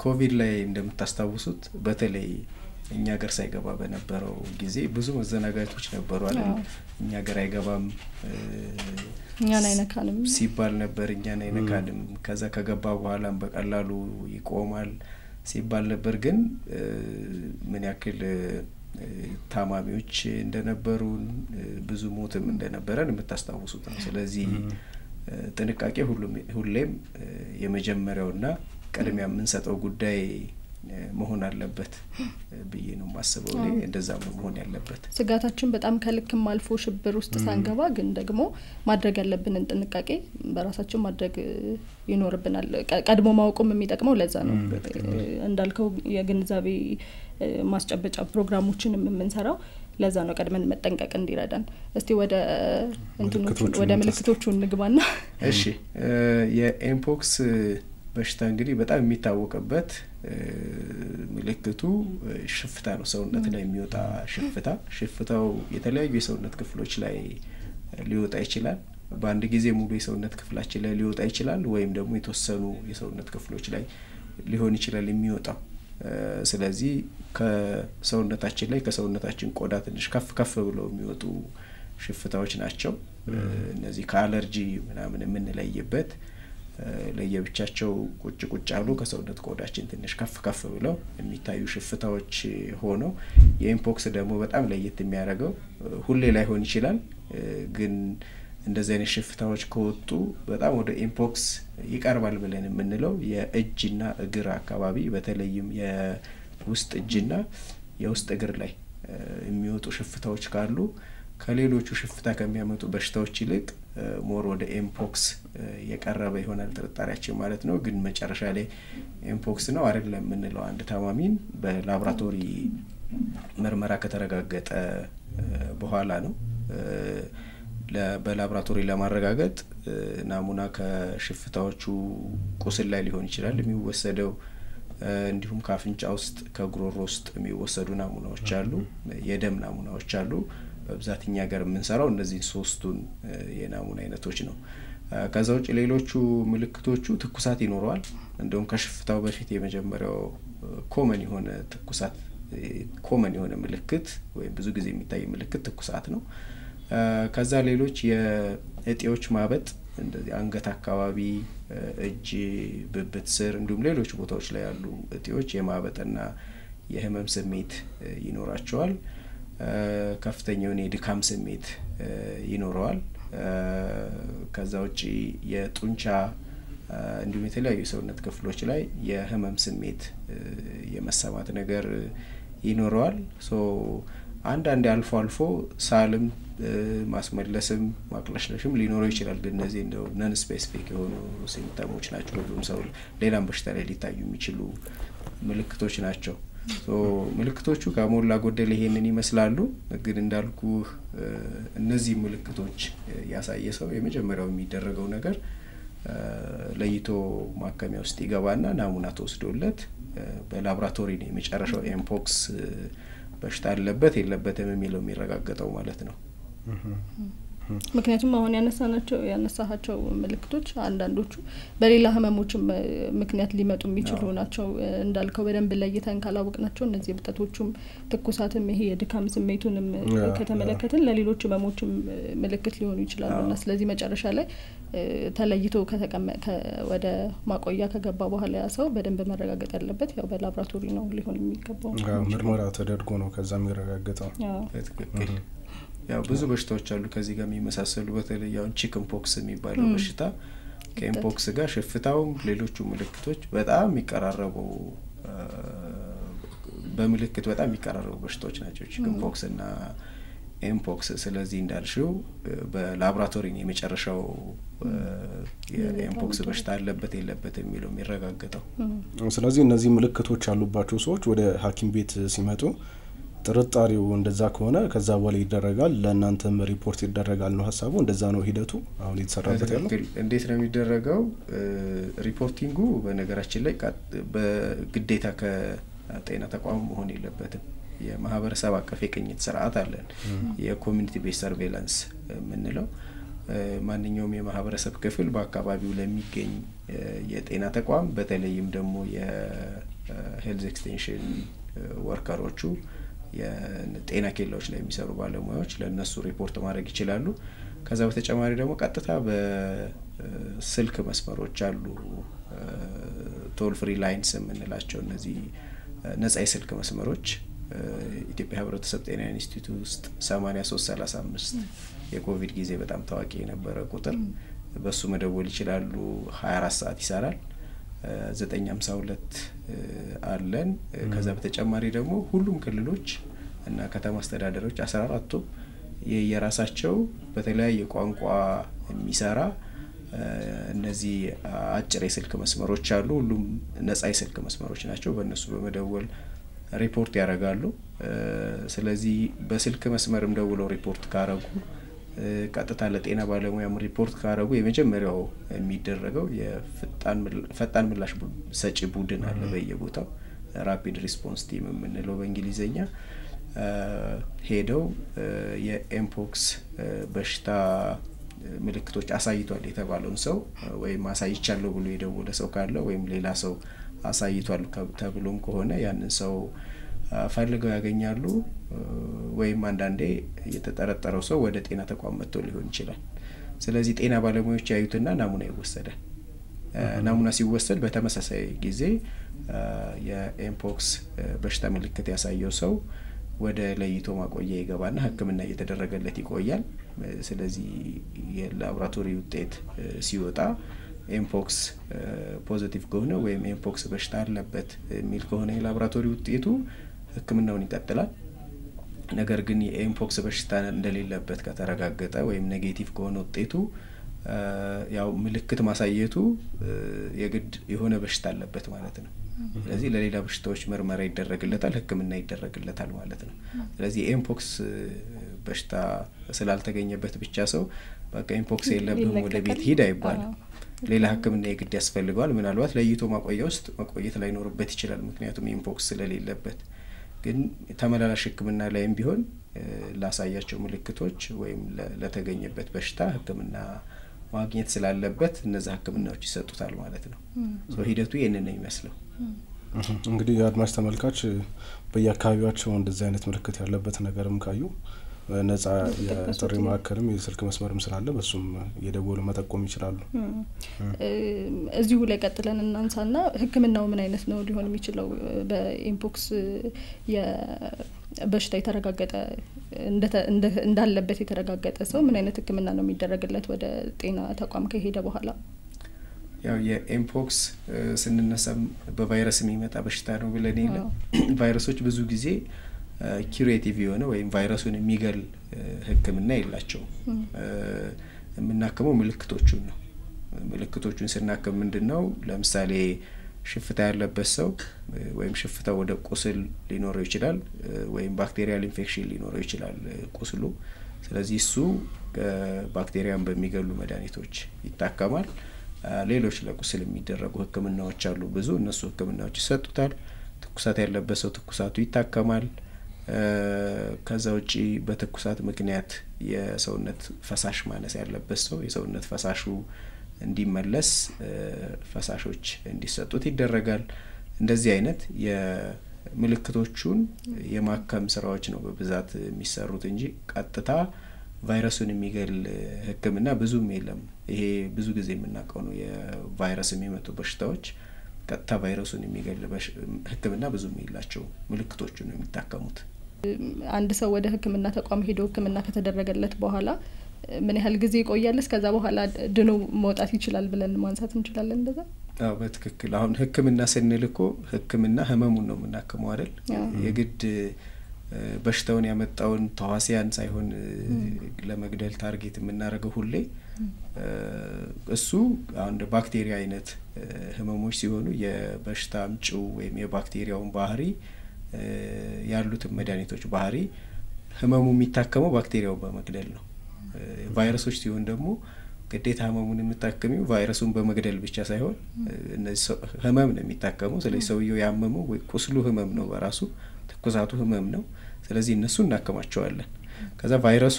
ኮቪድ ላይ እንደምታስታውሱት በተለይ እኛ ሀገር ሳይገባ በነበረው ጊዜ ብዙ መዘናጋቶች ነበሩ አይደል? እኛ ሀገር አይገባም እኛን አይነካንም ሲባል ነበር። እኛን አይነካንም ከዛ ከገባ በኋላም በቀላሉ ይቆማል ሲባል ነበር። ግን ምን ያክል ታማሚዎች እንደነበሩ ብዙ ሞትም እንደነበረን የምታስታውሱት ነው። ስለዚህ ጥንቃቄ ሁሌም የመጀመሪያውና ቀድሚያ የምንሰጠው ጉዳይ መሆን አለበት ብዬ ነው ማስበው ላይ እንደዛ መሆን ያለበት ስጋታችን በጣም ከልክም አልፎ ሽብር ውስጥ ሳንገባ ግን ደግሞ ማድረግ ያለብንን ጥንቃቄ በራሳችን ማድረግ ይኖርብናል ቀድሞ ማወቁም የሚጠቅመው ለዛ ነው እንዳልከው የግንዛቤ ማስጨበጫ ፕሮግራሞችንም የምንሰራው ለዛ ነው ቀድመን መጠንቀቅ እንዲረዳን እስቲ ወደ ምልክቶቹ እንግባና እሺ የኤምፖክስ በሽታ እንግዲህ በጣም የሚታወቅበት ምልክቱ ሽፍታ ነው ሰውነት ላይ የሚወጣ ሽፍታው የተለያዩ የሰውነት ክፍሎች ላይ ሊወጣ ይችላል በአንድ ጊዜ ሙሉ የሰውነት ክፍላችን ላይ ሊወጣ ይችላል ወይም ደግሞ የተወሰኑ የሰውነት ክፍሎች ላይ ሊሆን ይችላል የሚወጣው ስለዚህ ከሰውነታችን ላይ ከሰውነታችን ቆዳ ትንሽ ከፍ ብለው የሚወጡ ሽፍታዎች ናቸው እነዚህ ከአለርጂ ምናምን የምንለይበት ለየብቻቸው ቁጭ አሉ ከሰውነት ቆዳችን ትንሽ ከፍ ብለው የሚታዩ ሽፍታዎች ሆነው የኢምፖክስ ደግሞ በጣም ለየት የሚያደርገው ሁሌ ላይ ሆን ይችላል ግን እንደዚህ አይነት ሽፍታዎች ከወጡ በጣም ወደ ኢምፖክስ ይቀርባል ብለን የምንለው የእጅና እግር አካባቢ በተለይም የውስጥ እጅና የውስጥ እግር ላይ የሚወጡ ሽፍታዎች ካሉ ከሌሎቹ ሽፍታ ከሚያመጡ በሽታዎች ይልቅ ሞር ወደ ኢምፖክስ የቀረበ ይሆናል ጥርጣሬያችን ማለት ነው ግን መጨረሻ ላይ ኢምፖክስ ነው አይደለም የምንለው አንድ ታማሚን በላቦራቶሪ ምርመራ ከተረጋገጠ በኋላ ነው በላቦራቶሪ ለማረጋገጥ ናሙና ከሽፍታዎቹ ቁስል ላይ ሊሆን ይችላል የሚወሰደው እንዲሁም ካፍንጫ ውስጥ ከጉሮሮ ውስጥ የሚወሰዱ ናሙናዎች አሉ የደም ናሙናዎች አሉ በብዛትኛ ጋር የምንሰራው እነዚህ ሶስቱን የናሙና አይነቶች ነው ከዛ ውጭ ሌሎቹ ምልክቶቹ ትኩሳት ይኖረዋል እንደውም ከሽፍታው በፊት የመጀመሪያው ኮመን የሆነ ምልክት ወይ ብዙ ጊዜ የሚታይ ምልክት ትኩሳት ነው ከዛ ሌሎች የእጢዎች ማበጥ እንደዚህ አንገት አካባቢ እጅ ብብት ስር እንዲሁም ሌሎች ቦታዎች ላይ ያሉ እጢዎች የማበጥና የህመም ስሜት ይኖራቸዋል ከፍተኛውን የድካም ስሜት ይኖረዋል ከዛ ውጪ የጡንቻ እንዲሁም የተለያዩ ሰውነት ክፍሎች ላይ የህመም ስሜት የመሰማት ነገር ይኖረዋል ሶ አንዳንድ አልፎ ሳልም ማስመለስም ማቅለሽለሽም ሊኖረው ይችላል ግን እነዚህ እንደው ነን ስፔሲፊክ የሆኑ ሲምፕተሞች ናቸው ሁሉም ሰው ሌላም በሽታ ላይ ሊታዩ የሚችሉ ምልክቶች ናቸው ሶ ምልክቶቹ ከሞላ ጎደል ይሄንን ይመስላሉ ግን እንዳልኩ እነዚህ ምልክቶች ያሳየ ሰው የመጀመሪያው የሚደረገው ነገር ለይቶ ማከሚያ ውስጥ ይገባና ናሙና ተወስዶለት በላቦራቶሪ ነው የመጨረሻው ኢምፖክስ በሽታ አለበት የለበትም የሚለው የሚረጋገጠው ማለት ነው ምክንያቱም አሁን ያነሳቸው ምልክቶች አንዳንዶቹ በሌላ ህመሞችም ምክንያት ሊመጡ የሚችሉ ናቸው እንዳልከው በደንብ ለይተን ካላወቅናቸው እነዚህ ብጠቶቹም ትኩሳትም ይሄ የድካም ስሜቱንም ከተመለከትን ለሌሎች ህመሞችም ምልክት ሊሆኑ ይችላሉና ስለዚህ መጨረሻ ላይ ተለይቶ ወደ ማቆያ ከገባ በኋላ ያ ሰው በደንብ መረጋገጥ ያለበት ያው በላቦራቶሪ ነው ሊሆን የሚገባው ምርመራ ተደርጎ ነው ከዛ የሚረጋገጠው ትክክል ያው ብዙ በሽታዎች አሉ ከዚህ ጋር የሚመሳሰሉ በተለይ ያው ቺክን ፖክስ የሚባለው በሽታ ከኢምፖክስ ጋር ሽፍታው ሌሎቹ ምልክቶች በጣም የሚቀራረቡ በምልክት በጣም የሚቀራረቡ በሽታዎች ናቸው ቺክን ፖክስ እና ኢምፖክስ ስለዚህ እንዳልሽው በላቦራቶሪ ነው የመጨረሻው የኢምፖክስ በሽታ አለበት የለበት የሚለው የሚረጋገጠው ስለዚህ እነዚህ ምልክቶች ያሉባቸው ሰዎች ወደ ሐኪም ቤት ሲመጡ ጥርጣሬው እንደዛ ከሆነ ከዛ በኋላ ይደረጋል ለእናንተም ሪፖርት ይደረጋል ነው ሐሳቡ እንደዛ ነው ሂደቱ አሁን የተሰራበት ያለው እንዴት ነው የሚደረገው ሪፖርቲንጉ በነገራችን ላይ በግዴታ ከጤና ተቋም መሆን የለበትም የማህበረሰብ አቀፍ የቅኝት ስርዓት አለን የኮሚኒቲ ቤዝ ሰርቬላንስ የምንለው ማንኛውም የማህበረሰብ ክፍል በአካባቢው ለሚገኝ የጤና ተቋም በተለይም ደግሞ የሄልዝ ኤክስቴንሽን ወርከሮቹ የጤና ኬላዎች ላይ የሚሰሩ ባለሙያዎች ለነሱ ሪፖርት ማድረግ ይችላሉ ከዛ በተጨማሪ ደግሞ ቀጥታ በስልክ መስመሮች አሉ ቶል ፍሪ ላይንስ የምንላቸው እነዚህ ነፃ የስልክ መስመሮች ኢትዮጵያ ህብረተሰብ ጤና ኢንስቲትዩት ውስጥ 8335 የኮቪድ ጊዜ በጣም ታዋቂ የነበረ ቁጥር በሱ መደወል ይችላሉ 24 ሰዓት ይሰራል 952 አለን። ከዛ በተጨማሪ ደግሞ ሁሉም ክልሎች እና ከተማ አስተዳደሮች 14ቱ የራሳቸው በተለያየ ቋንቋ የሚሰራ እነዚህ አጭር የስልክ መስመሮች አሉ። ሁሉም ነፃ የስልክ መስመሮች ናቸው። በእነሱ በመደወል ሪፖርት ያደርጋሉ። ስለዚህ በስልክ መስመርም ደውለው ሪፖርት ካረጉ ቀጥታ ለጤና ባለሙያም ሪፖርት ካረጉ የመጀመሪያው የሚደረገው የፈጣን ምላሽ ሰጪ ቡድን አለ በየቦታው ራፒድ ሪስፖንስ ቲም የምንለው በእንግሊዘኛ ሄደው የኤምፖክስ በሽታ ምልክቶች አሳይቷል የተባለውን ሰው ወይም አሳይቻለሁ ብሎ የደወለ ሰው ካለ ወይም ሌላ ሰው አሳይቷል ተብሎም ከሆነ ያንን ሰው ፈልገው ያገኛሉ። ወይም አንዳንዴ የተጠረጠረው ሰው ወደ ጤና ተቋም መጥቶ ሊሆን ይችላል። ስለዚህ ጤና ባለሙያዎች ያዩትና ናሙና ይወሰዳል። ናሙና ሲወሰድ በተመሳሳይ ጊዜ የኤምፖክስ በሽታ ምልክት ያሳየው ሰው ወደ ለይቶ ማቆያ ይገባና ሕክምና እየተደረገለት ይቆያል። ስለዚህ የላቦራቶሪ ውጤት ሲወጣ ኤምፖክስ ፖዚቲቭ ከሆነ ወይም ኤምፖክስ በሽታ አለበት የሚል ከሆነ የላቦራቶሪ ውጤቱ ሕክምናውን ይቀጥላል። ነገር ግን የኤምፖክስ በሽታ እንደሌለበት ከተረጋገጠ ወይም ኔጌቲቭ ከሆነ ውጤቱ ያው ምልክት ማሳየቱ የግድ የሆነ በሽታ አለበት ማለት ነው። ስለዚህ ለሌላ በሽታዎች ምርመራ ይደረግለታል፣ ሕክምና ይደረግለታል ማለት ነው። ስለዚህ ኤምፖክስ በሽታ ስላልተገኘበት ብቻ ሰው በቃ ኤምፖክስ የለብህም ወደ ቤት ሂድ አይባልም። ሌላ ሕክምና የግድ ያስፈልገዋል። ምናልባት ለይቶ ማቆያ ውስጥ መቆየት ላይኖርበት ይችላል፣ ምክንያቱም ኤምፖክስ ስለሌለበት። ግን ተመላላሽ ሕክምና ላይም ቢሆን ላሳያቸው ምልክቶች ወይም ለተገኘበት በሽታ ሕክምና ማግኘት ስላለበት እነዛ ሕክምናዎች ይሰጡታል ማለት ነው። ሂደቱ ይሄንን ነው የሚመስለው። እንግዲህ አድማጭ ተመልካች በየአካባቢያቸው እንደዚህ አይነት ምልክት ያለበት ነገርም ካዩ ነፃ የጥሪ ማዕከልም የስልክ መስመርም ስላለ በሱም የደወሉ መጠቆም ይችላሉ። እዚሁ ላይ ቀጥለን እናንሳና ሕክምናው ምን አይነት ነው ሊሆን የሚችለው? በኤምፖክስ የበሽታ የተረጋገጠ እንዳለበት የተረጋገጠ ሰው ምን አይነት ሕክምና ነው የሚደረግለት ወደ ጤና ተቋም ከሄደ በኋላ? ያው የኤምፖክስ ስንነሳ በቫይረስ የሚመጣ በሽታ ነው ብለን የለም። ቫይረሶች ብዙ ጊዜ ኪዩሬቲቭ የሆነ ወይም ቫይረሱን የሚገል ሕክምና የላቸውም። የምናክመው ምልክቶቹን ነው። ምልክቶቹን ስናክም ምንድነው? ለምሳሌ ሽፍታ ያለበት ሰው ወይም ሽፍታው ወደ ቁስል ሊኖረው ይችላል፣ ወይም ባክቴሪያል ኢንፌክሽን ሊኖረው ይችላል ቁስሉ። ስለዚህ እሱ ባክቴሪያን በሚገሉ መድኃኒቶች ይታከማል። ሌሎች ለቁስል የሚደረጉ ሕክምናዎች አሉ ብዙ፣ እነሱ ሕክምናዎች ይሰጡታል። ትኩሳት ያለበት ሰው ትኩሳቱ ይታከማል። ከዛ ውጪ በትኩሳት ምክንያት የሰውነት ፈሳሽ ማነስ ያለበት ሰው የሰውነት ፈሳሹ እንዲመለስ ፈሳሾች እንዲሰጡት ይደረጋል። እንደዚህ አይነት የምልክቶቹን የማከም ስራዎች ነው በብዛት የሚሰሩት እንጂ ቀጥታ ቫይረሱን የሚገል ሕክምና ብዙም የለም። ይሄ ብዙ ጊዜ የምናውቀው ነው። የቫይረስ የሚመጡ በሽታዎች ቀጥታ ቫይረሱን የሚገል ሕክምና ብዙም የላቸው፣ ምልክቶቹን ነው የሚታከሙት። አንድ ሰው ወደ ሕክምና ተቋም ሄዶ ሕክምና ከተደረገለት በኋላ ምን ያህል ጊዜ ይቆያል? ከዛ በኋላ ድኖ መውጣት ይችላል ብለን ማንሳት እንችላለን እንደዛ? አዎ በትክክል። አሁን ሕክምና ስንል እኮ ሕክምና ህመሙን ነው የምናክመው አይደል? የግድ በሽታውን ያመጣውን ተዋሲያን ሳይሆን ለመግደል ታርጌት የምናደርገው ሁሌ እሱ አሁን ባክቴሪያ አይነት ህመሞች ሲሆኑ የበሽታ አምጪው ወይም የባክቴሪያውን ባህሪ ያሉትን መድኃኒቶች ባህሪ ህመሙ የሚታከመው ባክቴሪያውን በመግደል ነው። ቫይረሶች ሲሆን ደግሞ ግዴታ ህመሙን የምታከሚው ቫይረሱን በመግደል ብቻ ሳይሆን እነዚህ ህመም ነው የሚታከመው። ስለዚህ ሰውየው ያመመው ወይ ቁስሉ ህመም ነው በራሱ፣ ትኩሳቱ ህመም ነው። ስለዚህ እነሱ እናከማቸዋለን። ከዛ ቫይረሱ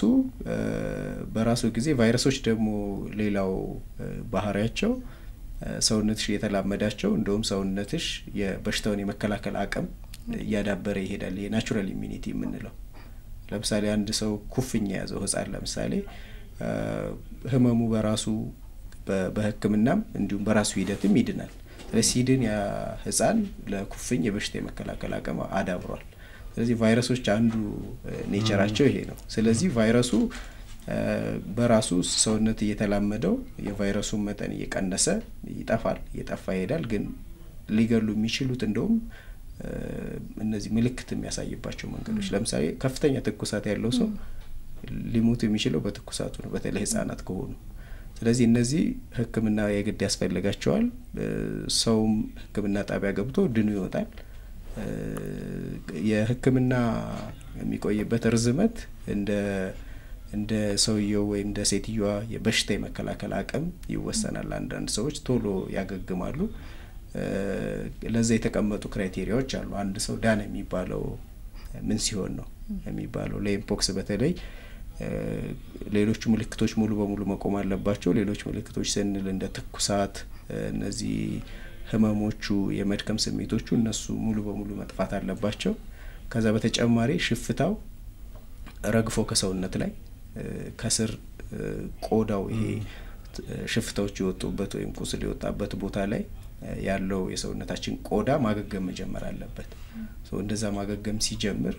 በራሱ ጊዜ ቫይረሶች ደግሞ ሌላው ባህሪያቸው ሰውነትሽ የተላመዳቸው እንደውም ሰውነትሽ የበሽታውን የመከላከል አቅም እያዳበረ ይሄዳል። የናቹራል ኢሚኒቲ የምንለው ለምሳሌ አንድ ሰው ኩፍኝ የያዘው ህጻን ለምሳሌ ህመሙ በራሱ በሕክምናም እንዲሁም በራሱ ሂደትም ይድናል። ስለዚህ ሲድን ያ ህጻን ለኩፍኝ የበሽታ የመከላከል አቅም አዳብሯል። ስለዚህ ቫይረሶች አንዱ ኔቸራቸው ይሄ ነው። ስለዚህ ቫይረሱ በራሱ ሰውነት እየተላመደው የቫይረሱን መጠን እየቀነሰ ይጠፋል ይሄዳል። ግን ሊገሉ የሚችሉት እንደውም እነዚህ ምልክት የሚያሳይባቸው መንገዶች ለምሳሌ ከፍተኛ ትኩሳት ያለው ሰው ሊሞት የሚችለው በትኩሳቱ ነው በተለይ ህፃናት ከሆኑ። ስለዚህ እነዚህ ህክምና የግድ ያስፈልጋቸዋል። ሰውም ህክምና ጣቢያ ገብቶ ድኑ ይወጣል። የህክምና የሚቆይበት ርዝመት እንደ ሰውየው ወይ እንደ ሴትዮዋ የበሽታ የመከላከል አቅም ይወሰናል። አንዳንድ ሰዎች ቶሎ ያገግማሉ። ለዛ የተቀመጡ ክራይቴሪያዎች አሉ። አንድ ሰው ዳነ የሚባለው ምን ሲሆን ነው የሚባለው? ለኤምፖክስ በተለይ ሌሎች ምልክቶች ሙሉ በሙሉ መቆም አለባቸው። ሌሎች ምልክቶች ስንል እንደ ትኩሳት፣ እነዚህ ህመሞቹ፣ የመድከም ስሜቶቹ እነሱ ሙሉ በሙሉ መጥፋት አለባቸው። ከዛ በተጨማሪ ሽፍታው ረግፎ ከሰውነት ላይ ከስር ቆዳው ይሄ ሽፍታዎች የወጡበት ወይም ቁስል የወጣበት ቦታ ላይ ያለው የሰውነታችን ቆዳ ማገገም መጀመር አለበት። እንደዛ ማገገም ሲጀምር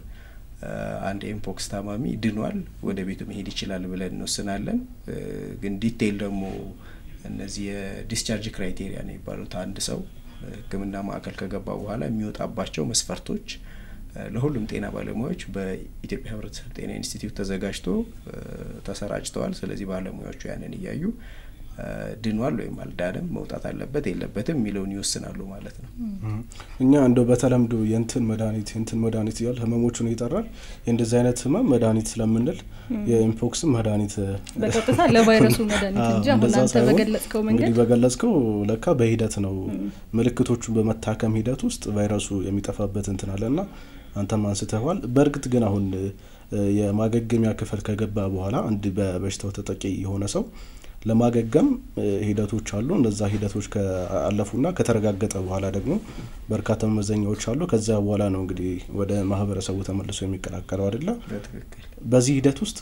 አንድ ኤምፖክስ ታማሚ ድኗል ወደ ቤቱ መሄድ ይችላል ብለን እንወስናለን። ግን ዲቴይል ደግሞ እነዚህ የዲስቻርጅ ክራይቴሪያ ነው የሚባሉት አንድ ሰው ህክምና ማዕከል ከገባ በኋላ የሚወጣባቸው መስፈርቶች ለሁሉም ጤና ባለሙያዎች በኢትዮጵያ ህብረተሰብ ጤና ኢንስቲትዩት ተዘጋጅቶ ተሰራጭተዋል። ስለዚህ ባለሙያዎቹ ያንን እያዩ ድኗል ወይም አልዳነም መውጣት አለበት የለበትም የሚለውን ይወስናሉ ማለት ነው። እኛ እንደው በተለምዶ የእንትን መድኃኒት ይላል ህመሞቹን ይጠራል። እንደዚህ አይነት ህመም መድኃኒት ስለምንል የኤምፖክስ መድኃኒት በቀጥታ ለቫይረሱ መድኃኒት እንጂ አሁን አንተ በገለጽከው መንገድ እንግዲህ በገለጽከው ለካ በሂደት ነው ምልክቶቹን በመታከም ሂደት ውስጥ ቫይረሱ የሚጠፋበት እንትን አለና አንተም አንስተዋል። በእርግጥ ግን አሁን የማገገሚያ ክፍል ከገባ በኋላ አንድ በበሽታው ተጠቂ የሆነ ሰው ለማገገም ሂደቶች አሉ። እነዛ ሂደቶች ከአለፉና ከተረጋገጠ በኋላ ደግሞ በርካታ መመዘኛዎች አሉ። ከዛ በኋላ ነው እንግዲህ ወደ ማህበረሰቡ ተመልሶ የሚቀላቀለው አይደለ? በትክክል። በዚህ ሂደት ውስጥ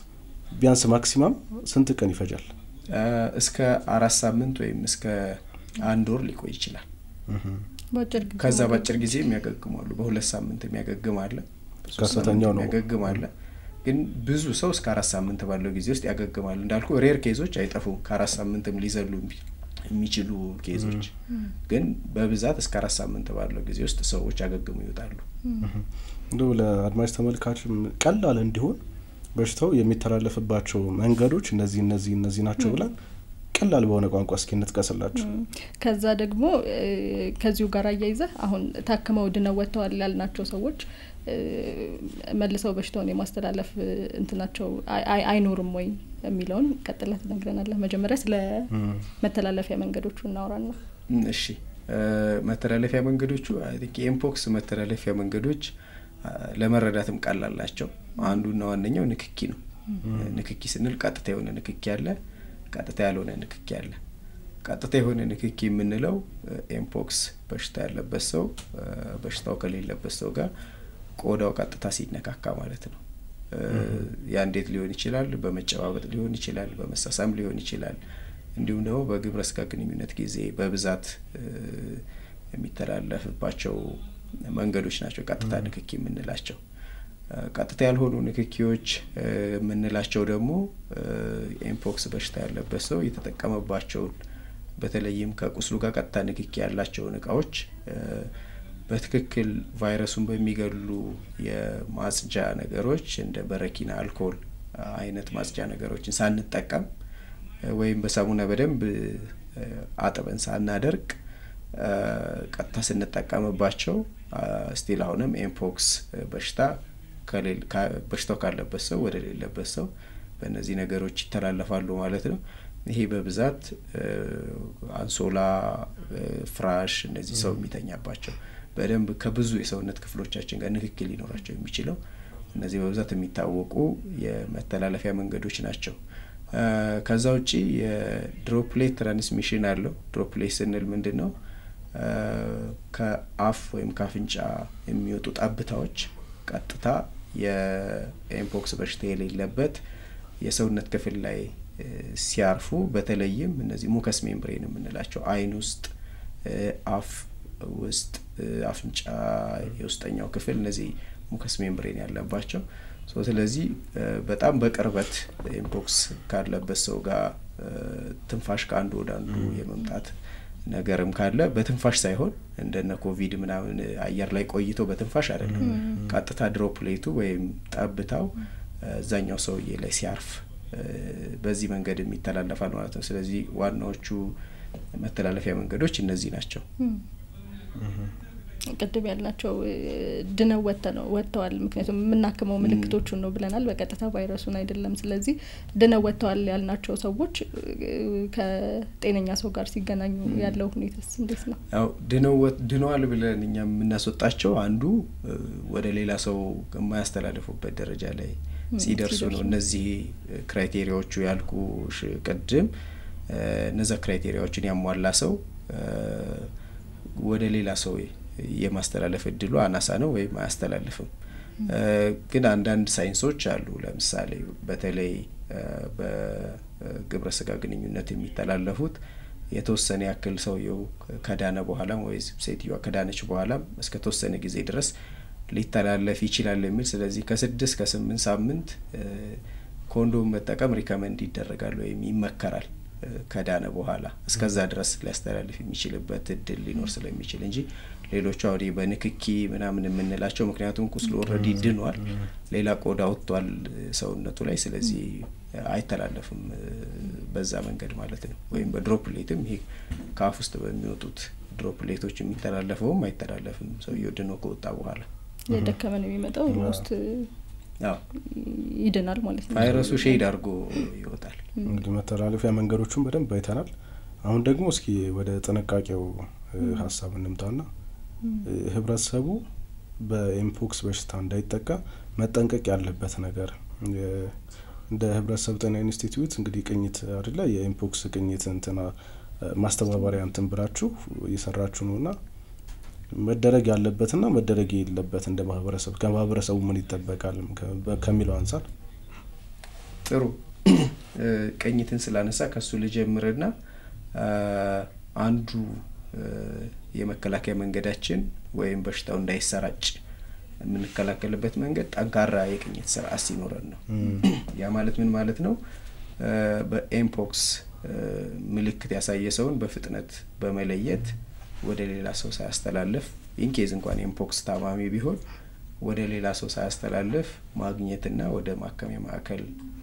ቢያንስ ማክሲማም ስንት ቀን ይፈጃል? እስከ 4 ሳምንት ወይም እስከ 1 ወር ሊቆይ ይችላል። ከዛ ባጭር ጊዜ የሚያገግማሉ። በ2 ሳምንት የሚያገግም አለ። ከፍተኛው ነው የሚያገግም አለ። ግን ብዙ ሰው እስከ 4 ሳምንት ባለው ጊዜ ውስጥ ያገግማሉ። እንዳልኩ ሬር ኬዞች አይጠፉም። ከ4 ሳምንትም ሊዘሉ የሚችሉ ኬዞች ግን በብዛት እስከ 4 ሳምንት ባለው ጊዜ ውስጥ ሰዎች ያገግሙ ይወጣሉ። እንደው ለአድማጭ ተመልካች ቀላል እንዲሆን በሽታው የሚተላለፍባቸው መንገዶች እነዚህ ናቸው ብለን ቀላል በሆነ ቋንቋ እስኪ እንጥቀስላችሁ። ከዛ ደግሞ ከዚሁ ጋር አያይዘህ አሁን ታከመው ድነው ወጥተዋል ያልናቸው ሰዎች መልሰው በሽታውን የማስተላለፍ እንትናቸው አይኖርም ወይ የሚለውን ቀጥለህ ትነግረናለህ። መጀመሪያ ስለ መተላለፊያ መንገዶቹ እናወራና። እሺ፣ መተላለፊያ መንገዶቹ አይ ቲንክ ኤምፖክስ መተላለፊያ መንገዶች ለመረዳትም ቀላል ናቸው። አንዱና ዋነኛው ንክኪ ነው። ንክኪ ስንል ቀጥታ የሆነ ንክኪ አለ፣ ቀጥታ ያልሆነ ንክኪ አለ። ቀጥታ የሆነ ንክኪ የምንለው ኤምፖክስ በሽታ ያለበት ሰው በሽታው ከሌለበት ሰው ጋር ቆዳው ቀጥታ ሲነካካ ማለት ነው። ያ እንዴት ሊሆን ይችላል? በመጨባበጥ ሊሆን ይችላል፣ በመሳሳም ሊሆን ይችላል። እንዲሁም ደግሞ በግብረ ስጋ ግንኙነት ጊዜ በብዛት የሚተላለፍባቸው መንገዶች ናቸው ቀጥታ ንክኪ የምንላቸው። ቀጥታ ያልሆኑ ንክኪዎች የምንላቸው ደግሞ ኤምፖክስ በሽታ ያለበት ሰው የተጠቀመባቸውን በተለይም ከቁስሉ ጋር ቀጥታ ንክኪ ያላቸውን እቃዎች በትክክል ቫይረሱን በሚገሉ የማጽጃ ነገሮች እንደ በረኪና፣ አልኮል አይነት ማጽጃ ነገሮችን ሳንጠቀም ወይም በሳሙና በደንብ አጥበን ሳናደርቅ ቀጥታ ስንጠቀምባቸው ስቲል አሁንም ኤምፖክስ በሽታው ካለበት ሰው ወደ ሌለበት ሰው በእነዚህ ነገሮች ይተላለፋሉ ማለት ነው። ይሄ በብዛት አንሶላ፣ ፍራሽ እነዚህ ሰው የሚተኛባቸው በደንብ ከብዙ የሰውነት ክፍሎቻችን ጋር ንክኪ ሊኖራቸው የሚችለው እነዚህ በብዛት የሚታወቁ የመተላለፊያ መንገዶች ናቸው። ከዛ ውጪ የድሮፕሌት ትራንስሚሽን አለው። ድሮፕሌት ስንል ምንድነው? ከአፍ ወይም ከአፍንጫ የሚወጡ ጠብታዎች ቀጥታ የኤምፖክስ በሽታ የሌለበት የሰውነት ክፍል ላይ ሲያርፉ በተለይም እነዚህ ሙከስ ሜምብሬን የምንላቸው አይን ውስጥ፣ አፍ ውስጥ፣ አፍንጫ የውስጠኛው ክፍል እነዚህ ሙከስ ሜምብሬን ያለባቸው ስለዚህ በጣም በቅርበት ኤምፖክስ ካለበት ሰው ጋር ትንፋሽ ከአንዱ ወደ አንዱ የመምጣት ነገርም ካለ በትንፋሽ ሳይሆን እንደነ ኮቪድ ምናምን አየር ላይ ቆይቶ በትንፋሽ አይደለም ቀጥታ ድሮፕሌቱ ወይም ጠብታው እዛኛው ሰውዬ ላይ ሲያርፍ በዚህ መንገድ የሚተላለፋል ማለት ነው ስለዚህ ዋናዎቹ መተላለፊያ መንገዶች እነዚህ ናቸው ቅድም ያልናቸው ድነው ወጥተዋል ምክንያቱም ምናከመው ምልክቶቹን ነው ብለናል በቀጥታ ቫይረሱን አይደለም ስለዚህ ድነው ወጥተዋል ያልናቸው ሰዎች ከጤነኛ ሰው ጋር ሲገናኙ ያለው ሁኔታስ እንዴት ነው አው ድነዋል ብለን እኛ የምናስወጣቸው አንዱ ወደ ሌላ ሰው የማያስተላልፉበት ደረጃ ላይ ሲደርሱ ነው እነዚህ ክራይቴሪያዎቹ ያልኩ ቅድም እነዛ ክራይቴሪያዎችን ያሟላ ሰው ወደ ሌላ ሰው የማስተላለፍ እድሉ አናሳ ነው ወይ ማያስተላልፍም ግን አንዳንድ ሳይንሶች አሉ ለምሳሌ በተለይ በግብረ ስጋ ግንኙነት የሚተላለፉት የተወሰነ ያክል ሰውየው ከዳነ በኋላ ወይ ሴትዮዋ ከዳነች በኋላ እስከ ተወሰነ ጊዜ ድረስ ሊተላለፍ ይችላል የሚል ስለዚህ ከ6 እስከ 8 ሳምንት ኮንዶም መጠቀም ሪከመንድ ይደረጋል ወይ ይመከራል ከዳነ በኋላ እስከዛ ድረስ ሊያስተላልፍ የሚችልበት እድል ሊኖር ስለሚችል እንጂ ሌሎቹ አውዲ በንክኪ ምናምን የምንላቸው ምክንያቱም ቁስሉ ኦሬዲ ድኗል ሌላ ቆዳ ወጥቷል ሰውነቱ ላይ ስለዚህ አይተላለፍም በዛ መንገድ ማለት ነው ወይም በድሮፕሌትም ይሄ ካፍ ውስጥ በሚወጡት ድሮፕሌቶች የሚተላለፈውም አይተላለፍም ሰውየው ድኖ ከወጣ በኋላ የደከመ ነው የሚመጣው ውስጥ ይደናል ማለት ነው ቫይረሱ ሼድ አድርጎ ይወጣል እንግዲህ መተላለፊያ መንገዶቹን በደንብ አይተናል አሁን ደግሞ እስኪ ወደ ጥንቃቄው ሐሳብ እንምጣና ህብረተሰቡ በኤምፖክስ በሽታ እንዳይጠቃ መጠንቀቅ ያለበት ነገር እንደ ህብረተሰብ ጤና ኢንስቲትዩት እንግዲህ ቅኝት አይደለ የኤምፖክስ ቅኝት እንትና ማስተባበሪያ እንትን ብራችሁ እየሰራችሁ ነውና መደረግ ያለበትና መደረግ የሌለበት እንደ ከማህበረሰቡ ምን ይጠበቃል ከሚለው አንፃር ጥሩ ቅኝትን ስላነሳ ከሱ ልጀምርና አንዱ የመከላከያ መንገዳችን ወይም በሽታው እንዳይሰራጭ የምንከላከልበት መንገድ ጠንካራ የቅኝት ስርዓት ሲኖረን ነው ያ ማለት ምን ማለት ነው በኤምፖክስ ምልክት ያሳየ ሰውን በፍጥነት በመለየት ወደ ሌላ ሰው ሳያስተላልፍ ኢንኬዝ እንኳን ኤምፖክስ ታማሚ ቢሆን ወደ ሌላ ሰው ሳያስተላልፍ ማግኘትና ወደ ማከሚያ ማዕከል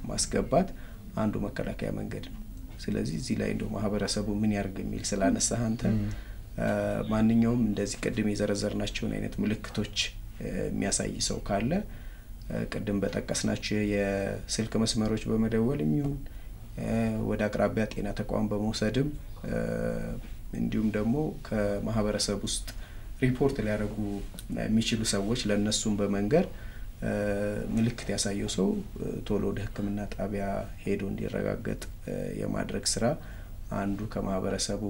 ማስገባት አንዱ መከላከያ መንገድ ነው ስለዚህ እዚህ ላይ እንደው ማህበረሰቡ ምን ያርግ የሚል ስላነሳህ አንተ ማንኛውም እንደዚህ ቀድም የዘረዘርናቸውን አይነት ምልክቶች የሚያሳይ ሰው ካለ ቀድም በጠቀስናቸው የስልክ መስመሮች በመደወል የሚሆን ወደ አቅራቢያ ጤና ተቋም በመውሰድም እንዲሁም ደግሞ ከማህበረሰብ ውስጥ ሪፖርት ሊያደርጉ የሚችሉ ሰዎች ለነሱም በመንገር ምልክት ያሳየው ሰው ቶሎ ወደ ሕክምና ጣቢያ ሄዶ እንዲረጋገጥ የማድረግ ስራ አንዱ ከማህበረሰቡ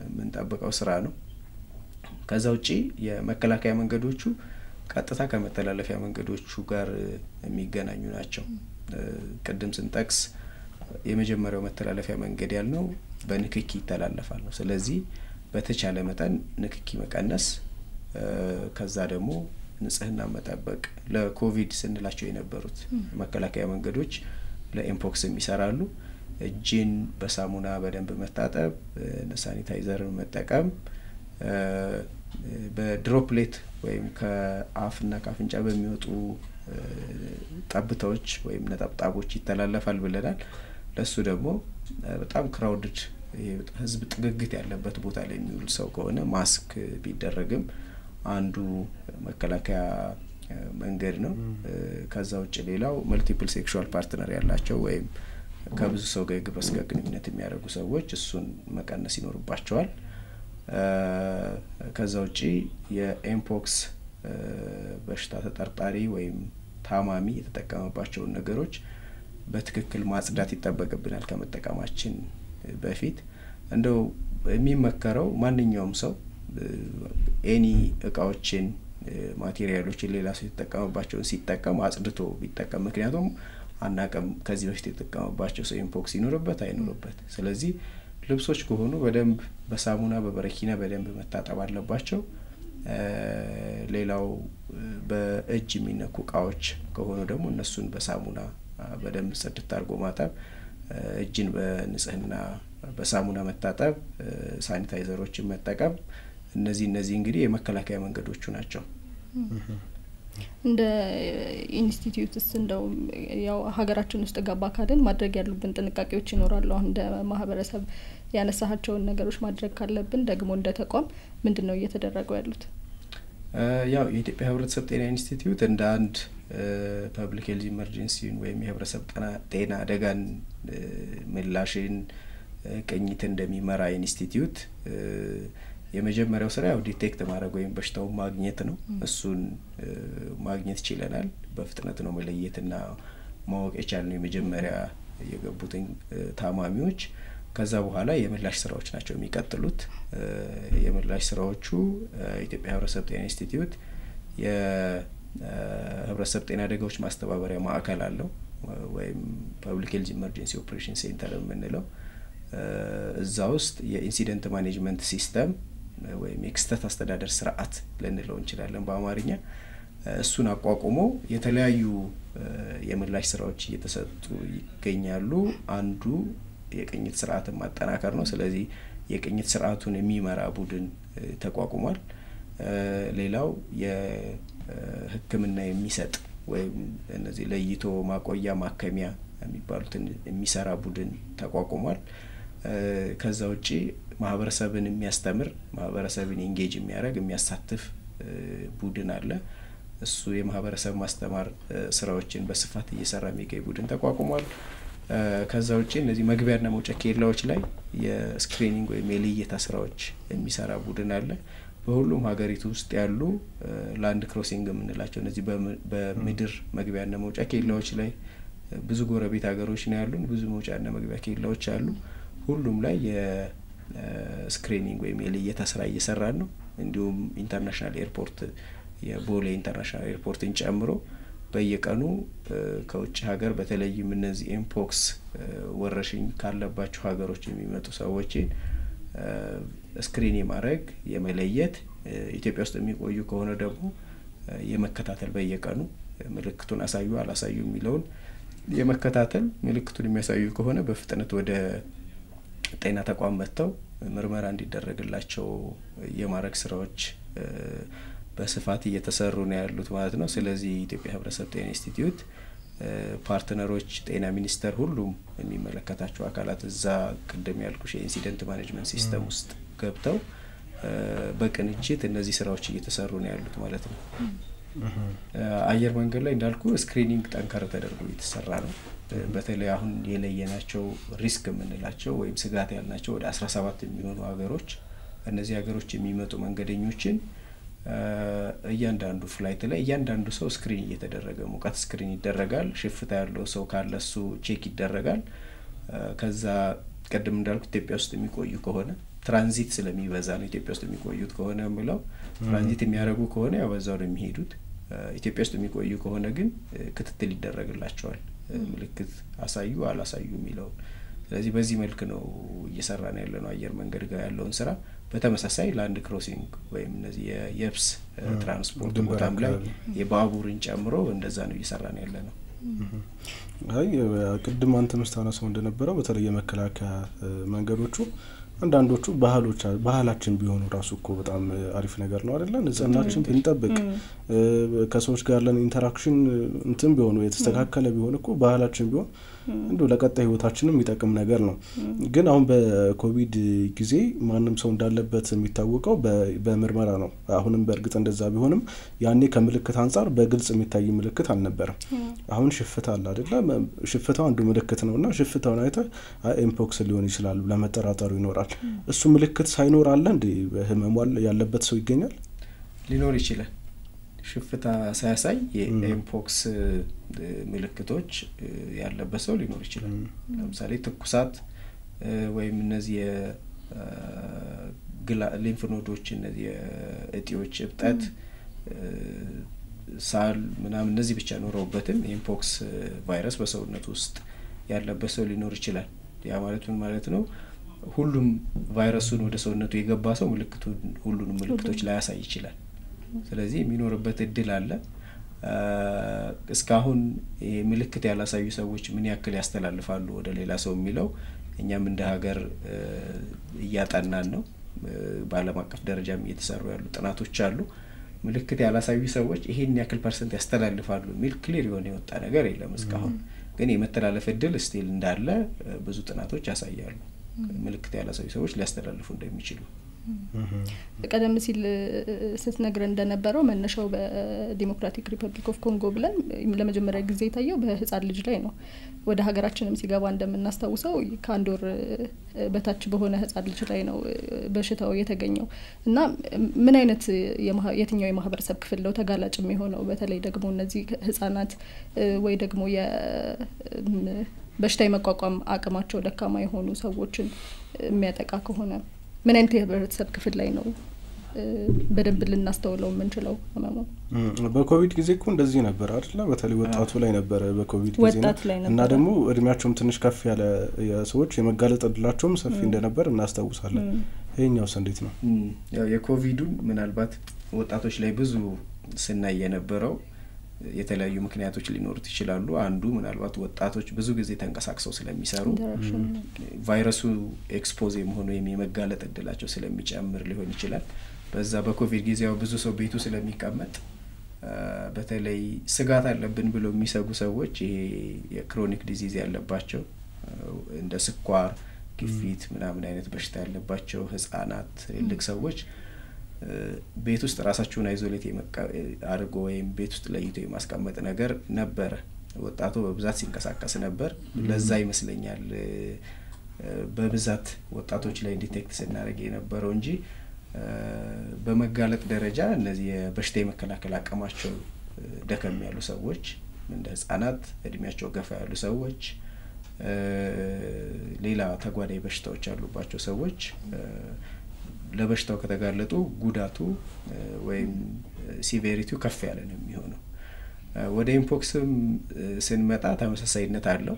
የምንጠብቀው ስራ ነው ከዛ ውጪ የመከላከያ መንገዶቹ ቀጥታ ከመተላለፊያ መንገዶቹ ጋር የሚገናኙ ናቸው ቀደም ስንጠቅስ የመጀመሪያው መተላለፊያ መንገድ ያልነው በንክኪ ይተላለፋል ነው ስለዚህ በተቻለ መጠን ንክኪ መቀነስ ከዛ ደግሞ ንጽህና መጠበቅ ለኮቪድ ስንላቸው የነበሩት መከላከያ መንገዶች ለኤምፖክስ የሚሰራሉ እጅን በሳሙና በደንብ መታጠብ ሳኒታይዘር መጠቀም በድሮፕሌት ወይም ከአፍና ከአፍንጫ በሚወጡ ጠብታዎች ወይም ነጠብጣቦች ይተላለፋል ብለናል ለሱ ደግሞ በጣም ክራውድድ ህዝብ ጥግግት ያለበት ቦታ ላይ የሚውል ሰው ከሆነ ማስክ ቢደረግም አንዱ መከላከያ መንገድ ነው ከዛ ውጭ ሌላው መልቲፕል ሴክሹዋል ፓርትነር ያላቸው ወይም ከብዙ ሰው ጋር ግብረ ስጋ ግንኙነት የሚያደርጉ ሰዎች እሱን መቀነስ ይኖርባቸዋል ከዛ ውጭ የኤምፖክስ በሽታ ተጠርጣሪ ወይም ታማሚ የተጠቀመባቸውን ነገሮች በትክክል ማጽዳት ይጠበቅብናል ከመጠቀማችን በፊት እንደው የሚመከረው ማንኛውም ሰው ኤኒ እቃዎችን ማቴሪያሎችን ሌላ ሰው የተጠቀመባቸውን ሲጠቀም አጽድቶ ቢጠቀም ምክንያቱም አናቀም ከዚህ በፊት የተጠቀመባቸው ሰው ኤምፖክስ ይኖርበት አይኖርበት ስለዚህ ልብሶች ከሆኑ በደንብ በሳሙና በበረኪና በደንብ መታጠብ አለባቸው ሌላው በእጅ የሚነኩ እቃዎች ከሆኑ ደግሞ እነሱን በሳሙና በደንብ ጽድት አድርጎ ማጠብ፣ እጅን በንጽህና በሳሙና መታጠብ፣ ሳኒታይዘሮችን መጠቀም፣ እነዚህ እንግዲህ የመከላከያ መንገዶቹ ናቸው። እንደ ኢንስቲትዩትስ እንደው ያው ሀገራችን ውስጥ ገባ ካልን ማድረግ ያሉብን ጥንቃቄዎች ይኖራሉ። አሁን እንደ ማህበረሰብ ያነሳቸውን ነገሮች ማድረግ ካለብን ደግሞ እንደ ተቋም ምንድነው እየተደረገው ያሉት? ያው የኢትዮጵያ ህብረተሰብ ጤና ኢንስቲትዩት እንደ አንድ ፐብሊክ ሄልዝ ኢመርጀንሲ ወይም የህብረተሰብ ጤና አደጋን ምላሽን ቅኝት እንደሚመራ ኢንስቲትዩት የመጀመሪያው ስራ ያው ዲቴክት ማድረግ ወይም በሽታውን ማግኘት ነው። እሱን ማግኘት ችለናል። በፍጥነት ነው መለየትና ማወቅ የቻልነው የመጀመሪያ የገቡትን ታማሚዎች። ከዛ በኋላ የምላሽ ስራዎች ናቸው የሚቀጥሉት። የምላሽ ስራዎቹ ኢትዮጵያ ህብረተሰብ ጤና ኢንስቲትዩት የህብረተሰብ ጤና አደጋዎች ማስተባበሪያ ማዕከል አለው ወይም ፐብሊክ ሄልዝ ኢመርጀንሲ ኦፕሬሽን ሴንተር የምንለው። እዛ ውስጥ የኢንሲደንት ማኔጅመንት ሲስተም ወይም የክስተት አስተዳደር ስርዓት ልንለው እንችላለን በአማርኛ። እሱን አቋቁሞ የተለያዩ የምላሽ ስራዎች እየተሰጡ ይገኛሉ። አንዱ የቅኝት ስርዓትን ማጠናከር ነው። ስለዚህ የቅኝት ስርዓቱን የሚመራ ቡድን ተቋቁሟል። ሌላው የሕክምና የሚሰጥ ወይም እነዚህ ለይቶ ማቆያ ማከሚያ የሚባሉትን የሚሰራ ቡድን ተቋቁሟል። ከዛ ውጪ ማህበረሰብን የሚያስተምር ማህበረሰብን ኢንጌጅ የሚያደርግ የሚያሳትፍ ቡድን አለ። እሱ የማህበረሰብ ማስተማር ስራዎችን በስፋት እየሰራ የሚገኝ ቡድን ተቋቁሟል። ከዛ ውጪ እነዚህ መግቢያና መውጫ ኬላዎች ላይ የስክሪኒንግ ወይም የልየታ ስራዎች የሚሰራ ቡድን አለ። በሁሉም ሀገሪቱ ውስጥ ያሉ ላንድ ክሮሲንግ የምንላቸው እነዚህ በምድር መግቢያና መውጫ ኬላዎች ላይ ብዙ ጎረቤት ሀገሮች ነው ያሉን። ብዙ መውጫና መግቢያ ኬላዎች አሉ። ሁሉም ላይ የስክሪኒንግ ወይም የልየታ ስራ እየሰራን ነው። እንዲሁም ኢንተርናሽናል ኤርፖርት የቦሌ ኢንተርናሽናል ኤርፖርትን ጨምሮ በየቀኑ ከውጭ ሀገር በተለይም እነዚህ ኤምፖክስ ወረርሽኝ ካለባቸው ሀገሮች የሚመጡ ሰዎችን ስክሪን የማድረግ የመለየት፣ ኢትዮጵያ ውስጥ የሚቆዩ ከሆነ ደግሞ የመከታተል በየቀኑ ምልክቱን አሳዩ አላሳዩ የሚለውን የመከታተል፣ ምልክቱን የሚያሳዩ ከሆነ በፍጥነት ወደ ጤና ተቋም መጥተው ምርመራ እንዲደረግላቸው የማድረግ ስራዎች በስፋት እየተሰሩ ነው ያሉት ማለት ነው። ስለዚህ የኢትዮጵያ ህብረተሰብ ጤና ኢንስቲትዩት ፓርትነሮች፣ ጤና ሚኒስቴር፣ ሁሉም የሚመለከታቸው አካላት እዛ ቅድም ያልኩሽ የኢንሲደንት ማኔጅመንት ሲስተም ውስጥ ገብተው በቅንጅት እነዚህ ስራዎች እየተሰሩ ነው ያሉት ማለት ነው። አየር መንገድ ላይ እንዳልኩ ስክሪኒንግ ጠንከር ተደርጎ እየተሰራ ነው። በተለይ አሁን የለየናቸው ሪስክ የምንላቸው ወይም ስጋት ያልናቸው ወደ 17 የሚሆኑ ሀገሮች፣ እነዚህ ሀገሮች የሚመጡ መንገደኞችን እያንዳንዱ ፍላይት ላይ እያንዳንዱ ሰው ስክሪን እየተደረገ ሙቀት ስክሪን ይደረጋል። ሽፍታ ያለው ሰው ካለ እሱ ቼክ ይደረጋል። ከዛ ቀደም እንዳልኩ ኢትዮጵያ ውስጥ የሚቆዩ ከሆነ ትራንዚት ስለሚበዛ ነው ኢትዮጵያ ውስጥ የሚቆዩት ከሆነ ምለው ትራንዚት የሚያደርጉ ከሆነ ያው በዛው ነው የሚሄዱት። ኢትዮጵያ ውስጥ የሚቆዩ ከሆነ ግን ክትትል ይደረግላቸዋል፣ ምልክት አሳዩ አላሳዩ የሚለው። ስለዚህ በዚህ መልክ ነው እየሰራን ያለነው አየር መንገድ ጋር ያለውን ስራ። በተመሳሳይ ላንድ ክሮሲንግ ወይም እነዚህ የየብስ ትራንስፖርት ቦታም ላይ የባቡርን ጨምሮ እንደዛ ነው እየሰራን ያለነው። አይ ቅድም አንተ መስታናሰው እንደነበረው በተለይ የመከላከያ መንገዶቹ አንዳንዶቹ ባህላችን ቢሆኑ ራሱ እኮ በጣም አሪፍ ነገር ነው አይደል? ንጽህናችን ብንጠብቅ ከሰዎች ጋር ያለን ኢንተራክሽን እንትን ቢሆኑ የተስተካከለ ቢሆን እኮ ባህላችን ቢሆን እንዶ ለቀጣይ ህይወታችንም የሚጠቅም ነገር ነው። ግን አሁን በኮቪድ ጊዜ ማንም ሰው እንዳለበት የሚታወቀው በምርመራ ነው። አሁንም በእርግጥ እንደዛ ቢሆንም ያኔ ከምልክት አንፃር በግልጽ የሚታይ ምልክት አልነበረም። አሁን ሽፍታ አለ አይደል? ሽፍታው አንዱ ምልክት ነውና ሽፍታውን አይተ ኤምፖክስ ሊሆን ይችላል ለመጠራጠሩ ይኖራል። እሱ ምልክት ሳይኖር አለ እንዴ ህመሙ ያለበት ሰው ይገኛል? ሊኖር ይችላል። ሽፍታ ሳያሳይ የኤምፖክስ ምልክቶች ያለበት ሰው ሊኖር ይችላል። ለምሳሌ ትኩሳት ወይም እነዚህ ሊምፍ ኖዶች እነዚህ እጢዎች እብጠት፣ ሳል ምናምን እነዚህ ብቻ ኖረውበትም ኤምፖክስ ቫይረስ በሰውነት ውስጥ ያለበት ሰው ሊኖር ይችላል። ያ ማለት ምን ማለት ነው? ሁሉም ቫይረሱን ወደ ሰውነቱ የገባ ሰው ምልክቱን ሁሉንም ምልክቶች ላይ ያሳይ ይችላል። ስለዚህ የሚኖርበት እድል አለ። እስካሁን ምልክት ያላሳዩ ሰዎች ምን ያክል ያስተላልፋሉ ወደ ሌላ ሰው የሚለው እኛም እንደ ሀገር እያጠናን ነው። በዓለም አቀፍ ደረጃም እየተሰሩ ያሉ ጥናቶች አሉ። ምልክት ያላሳዩ ሰዎች ይሄን ያክል ፐርሰንት ያስተላልፋሉ የሚል ክሊር የሆነ የወጣ ነገር የለም እስካሁን። ግን የመተላለፍ እድል ስቲል እንዳለ ብዙ ጥናቶች ያሳያሉ። ምልክት ያላሳዩ ሰዎች ሊያስተላልፉ እንደሚችሉ። ቀደም ሲል ስትነግረን እንደነበረው መነሻው በዲሞክራቲክ ሪፐብሊክ ኦፍ ኮንጎ ብለን ለመጀመሪያ ጊዜ የታየው በህፃን ልጅ ላይ ነው። ወደ ሀገራችንም ሲገባ እንደምናስታውሰው ከአንድ ወር በታች በሆነ ህፃን ልጅ ላይ ነው በሽታው የተገኘው እና ምን አይነት የትኛው የማህበረሰብ ክፍል ነው ተጋላጭ የሚሆነው? በተለይ ደግሞ እነዚህ ህፃናት ወይ ደግሞ በሽታ የመቋቋም አቅማቸው ደካማ የሆኑ ሰዎችን የሚያጠቃ ከሆነ ምን አይነት የህብረተሰብ ክፍል ላይ ነው በደንብ ልናስተውለው የምንችለው ህመሙ? በኮቪድ ጊዜ እኮ እንደዚህ ነበር አይደል? በተለይ ወጣቱ ላይ ነበር በኮቪድ ጊዜ እና ደግሞ እድሜያቸውም ትንሽ ከፍ ያለ ሰዎች የመጋለጥ እድላቸውም ሰፊ እንደነበር እናስታውሳለን። ይሄኛውስ እንዴት ነው? ያው የኮቪዱን ምናልባት ወጣቶች ላይ ብዙ ስናይ የነበረው የተለያዩ ምክንያቶች ሊኖሩት ይችላሉ። አንዱ ምናልባት ወጣቶች ብዙ ጊዜ ተንቀሳቅሰው ስለሚሰሩ ቫይረሱ ኤክስፖዝ የመሆኑ የመጋለጥ እድላቸው ስለሚጨምር ሊሆን ይችላል። በዛ በኮቪድ ጊዜው ብዙ ሰው ቤቱ ስለሚቀመጥ በተለይ ስጋት አለብን ብሎ የሚሰጉ ሰዎች ይሄ የክሮኒክ ዲዚዝ ያለባቸው እንደ ስኳር፣ ግፊት ምናምን አይነት በሽታ ያለባቸው ህፃናት፣ ትልልቅ ሰዎች ቤት ውስጥ ራሳቸውን አይዞሌት አድርጎ ወይም ቤት ውስጥ ለይቶ የማስቀመጥ ነገር ነበረ። ወጣቱ በብዛት ሲንቀሳቀስ ነበር። ለዛ ይመስለኛል በብዛት ወጣቶች ላይ ዲቴክት ስናደርግ የነበረው እንጂ በመጋለጥ ደረጃ እነዚህ የበሽታ የመከላከል አቅማቸው ደከም ያሉ ሰዎች እንደ ህፃናት፣ እድሜያቸው ገፋ ያሉ ሰዎች፣ ሌላ ተጓዳኝ በሽታዎች ያሉባቸው ሰዎች ለበሽታው ከተጋለጡ ጉዳቱ ወይም ሲቪሪቲው ከፍ ያለ ነው የሚሆነው። ወደ ኢምፖክስም ስንመጣ ተመሳሳይነት አለው።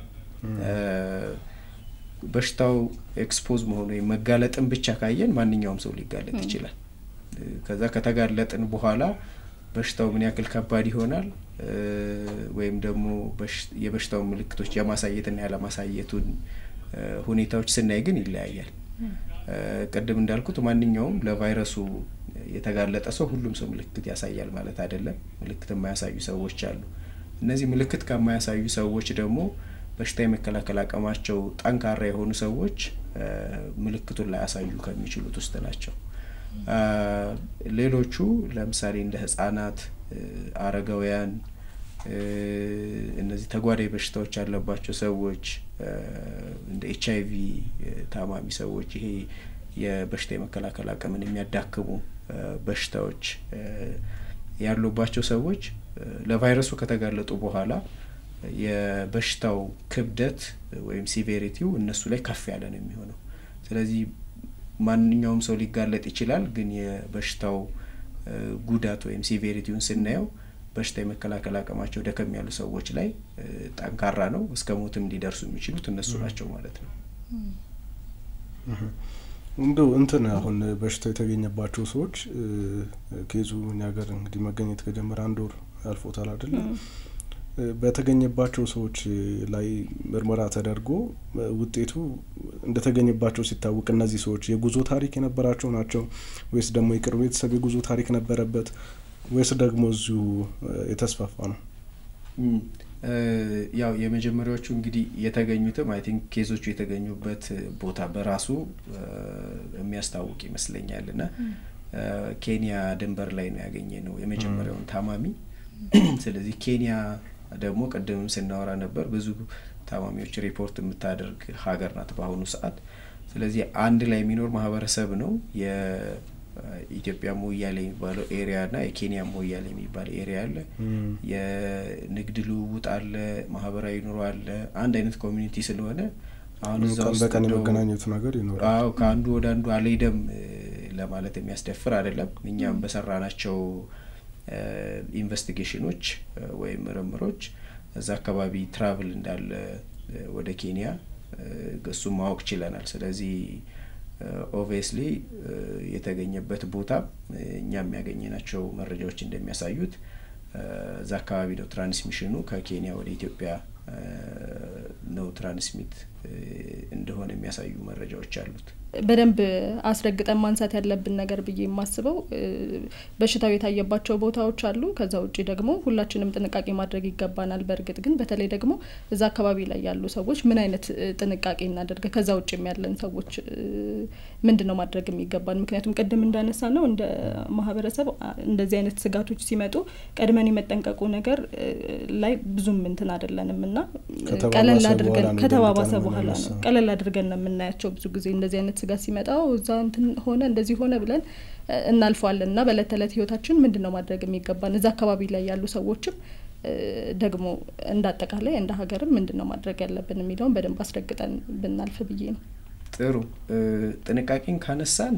በሽታው ኤክስፖዝ መሆኑ ወይም መጋለጥን ብቻ ካየን ማንኛውም ሰው ሊጋለጥ ይችላል። ከዛ ከተጋለጥን በኋላ በሽታው ምን ያክል ከባድ ይሆናል ወይም ደግሞ የበሽታው ምልክቶች የማሳየትና ያለማሳየቱን ሁኔታዎች ስናይ ግን ይለያያል። ቀደም እንዳልኩት ማንኛውም ለቫይረሱ የተጋለጠ ሰው ሁሉም ሰው ምልክት ያሳያል ማለት አይደለም። ምልክት የማያሳዩ ሰዎች አሉ። እነዚህ ምልክት ከማያሳዩ ሰዎች ደግሞ በሽታ የመከላከል አቅማቸው ጠንካራ የሆኑ ሰዎች ምልክቱን ላያሳዩ ከሚችሉት ውስጥ ናቸው። ሌሎቹ ለምሳሌ እንደ ህፃናት፣ አረጋውያን፣ እነዚህ ተጓዳኝ በሽታዎች ያለባቸው ሰዎች እንደ ኤችአይቪ ታማሚ ሰዎች ይሄ የበሽታ የመከላከል አቅምን የሚያዳክሙ በሽታዎች ያሉባቸው ሰዎች ለቫይረሱ ከተጋለጡ በኋላ የበሽታው ክብደት ወይም ሲቪሪቲው እነሱ ላይ ከፍ ያለ ነው የሚሆነው። ስለዚህ ማንኛውም ሰው ሊጋለጥ ይችላል፣ ግን የበሽታው ጉዳት ወይም ሲቪሪቲውን ስናየው በሽታ የመከላከል አቅማቸው ደከም ያሉ ሰዎች ላይ ጠንካራ ነው። እስከ ሞትም ሊደርሱ የሚችሉት እነሱ ናቸው ማለት ነው። እንደው እንትን አሁን በሽታው የተገኘባቸው ሰዎች ኬዙ እኛ ሀገር እንግዲህ መገኘት ከጀመረ አንድ ወር አልፎታል አይደል? በተገኘባቸው ሰዎች ላይ ምርመራ ተደርጎ ውጤቱ እንደተገኘባቸው ሲታወቅ እነዚህ ሰዎች የጉዞ ታሪክ የነበራቸው ናቸው ወይስ ደግሞ የቅርብ ቤተሰብ የጉዞ ታሪክ ነበረበት ወይስ ደግሞ እዚሁ የተስፋፋ ነው? ያው የመጀመሪያዎቹ እንግዲህ የተገኙትም አይ ቲንክ ኬዞቹ የተገኙበት ቦታ በራሱ የሚያስታውቅ ይመስለኛልና ኬንያ ድንበር ላይ ነው ያገኘነው የመጀመሪያውን ታማሚ። ስለዚህ ኬንያ ደግሞ ቀደም ስናወራ ነበር ብዙ ታማሚዎች ሪፖርት የምታደርግ ሀገር ናት በአሁኑ ሰዓት። ስለዚህ አንድ ላይ የሚኖር ማህበረሰብ ነው። የኢትዮጵያ ሞያሌ የሚባለው ኤሪያ እና የኬንያ ሞያሌ የሚባለው ኤሪያ አለ። የንግድ ልውውጥ አለ፣ ማህበራዊ ኑሮ አለ። አንድ አይነት ኮሚኒቲ ስለሆነ አሁን እዛው በቀን የመገናኘቱ ነገር ይኖራል። አዎ ከአንዱ ወደ አንዱ አልሄደም ለማለት የሚያስደፍር አይደለም። እኛም በሰራናቸው ኢንቨስቲጌሽኖች ወይም ምርምሮች እዛ አካባቢ ትራቭል እንዳለ ወደ ኬንያ እሱም ማወቅ ችለናል። ስለዚህ ኦብቪየስሊ የተገኘበት ቦታ እኛ የሚያገኘናቸው መረጃዎች እንደሚያሳዩት እዛ አካባቢ ነው ትራንስሚሽኑ ከኬንያ ወደ ኢትዮጵያ ነው ትራንስሚት እንደሆነ የሚያሳዩ መረጃዎች አሉት። በደንብ አስረግጠን ማንሳት ያለብን ነገር ብዬ የማስበው በሽታው የታየባቸው ቦታዎች አሉ። ከዛ ውጪ ደግሞ ሁላችንም ጥንቃቄ ማድረግ ይገባናል። በእርግጥ ግን በተለይ ደግሞ እዛ አካባቢ ላይ ያሉ ሰዎች ምን አይነት ጥንቃቄ እናደርግ፣ ከዛ ውጪ ያለን ሰዎች ምንድነው ማድረግ የሚገባን? ምክንያቱም ቀደም እንዳነሳ ነው እንደ ማህበረሰብ እንደዚህ አይነት ስጋቶች ሲመጡ ቀድመን የመጠንቀቁ ነገር ላይ ብዙም እንትን አይደለንምና ቀለል አድርገን ከተባባሰ በኋላ ነው ቀለል አድርገን ነው የምናያቸው። ብዙ ጊዜ እንደዚህ አይነት ስጋት ሲመጣው እዛ እንትን ሆነ እንደዚህ ሆነ ብለን እናልፈዋለንና በለተለት ህይወታችን ምንድነው ማድረግ የሚገባን? እዛ አካባቢ ላይ ያሉ ሰዎችም ደግሞ እንዳጠቃላይ እንደ ሀገርም ምንድነው ማድረግ ያለብን የሚለውን በደንብ አስረግጠን ብናልፍ ብዬ ነው። ጥሩ ጥንቃቄን ካነሳን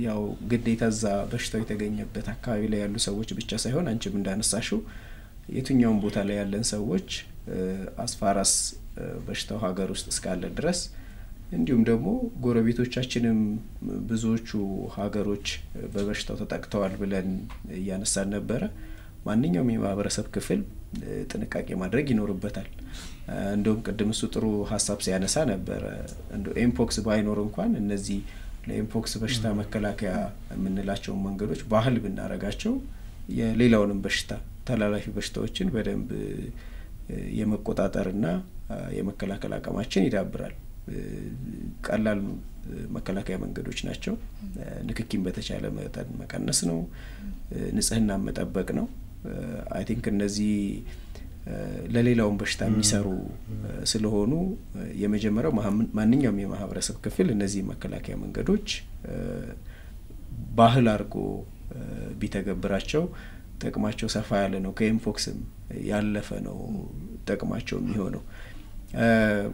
ያው ግዴታ እዛ በሽታው የተገኘበት አካባቢ ላይ ያሉ ሰዎች ብቻ ሳይሆን አንቺም እንዳነሳሽው የትኛውም ቦታ ላይ ያለን ሰዎች አስፋራስ በሽታው ሀገር ውስጥ እስካለ ድረስ እንዲሁም ደግሞ ጎረቤቶቻችንም ብዙዎቹ ሀገሮች በበሽታው ተጠቅተዋል ብለን እያነሳን ነበረ። ማንኛውም የማህበረሰብ ክፍል ጥንቃቄ ማድረግ ይኖርበታል። እንደውም ቅድም እሱ ጥሩ ሀሳብ ሲያነሳ ነበረ እንደው ኤምፖክስ ባይኖር እንኳን እነዚህ ለኤምፖክስ በሽታ መከላከያ የምንላቸው መንገዶች ባህል ብናረጋቸው የሌላውንም በሽታ ተላላፊ በሽታዎችን በደንብ የመቆጣጠርና የመከላከል አቅማችን ይዳብራል። ቀላል መከላከያ መንገዶች ናቸው። ንክኪን በተቻለ መጠን መቀነስ ነው፣ ንጽህና መጠበቅ ነው። አይ ቲንክ እነዚህ ለሌላውም በሽታ የሚሰሩ ስለሆኑ የመጀመሪያው ማንኛውም የማህበረሰብ ክፍል እነዚህ መከላከያ መንገዶች ባህል አድርጎ ቢተገብራቸው ጥቅማቸው ሰፋ ያለ ነው። ከኤምፖክስም ያለፈ ነው ጥቅማቸው የሚሆነው።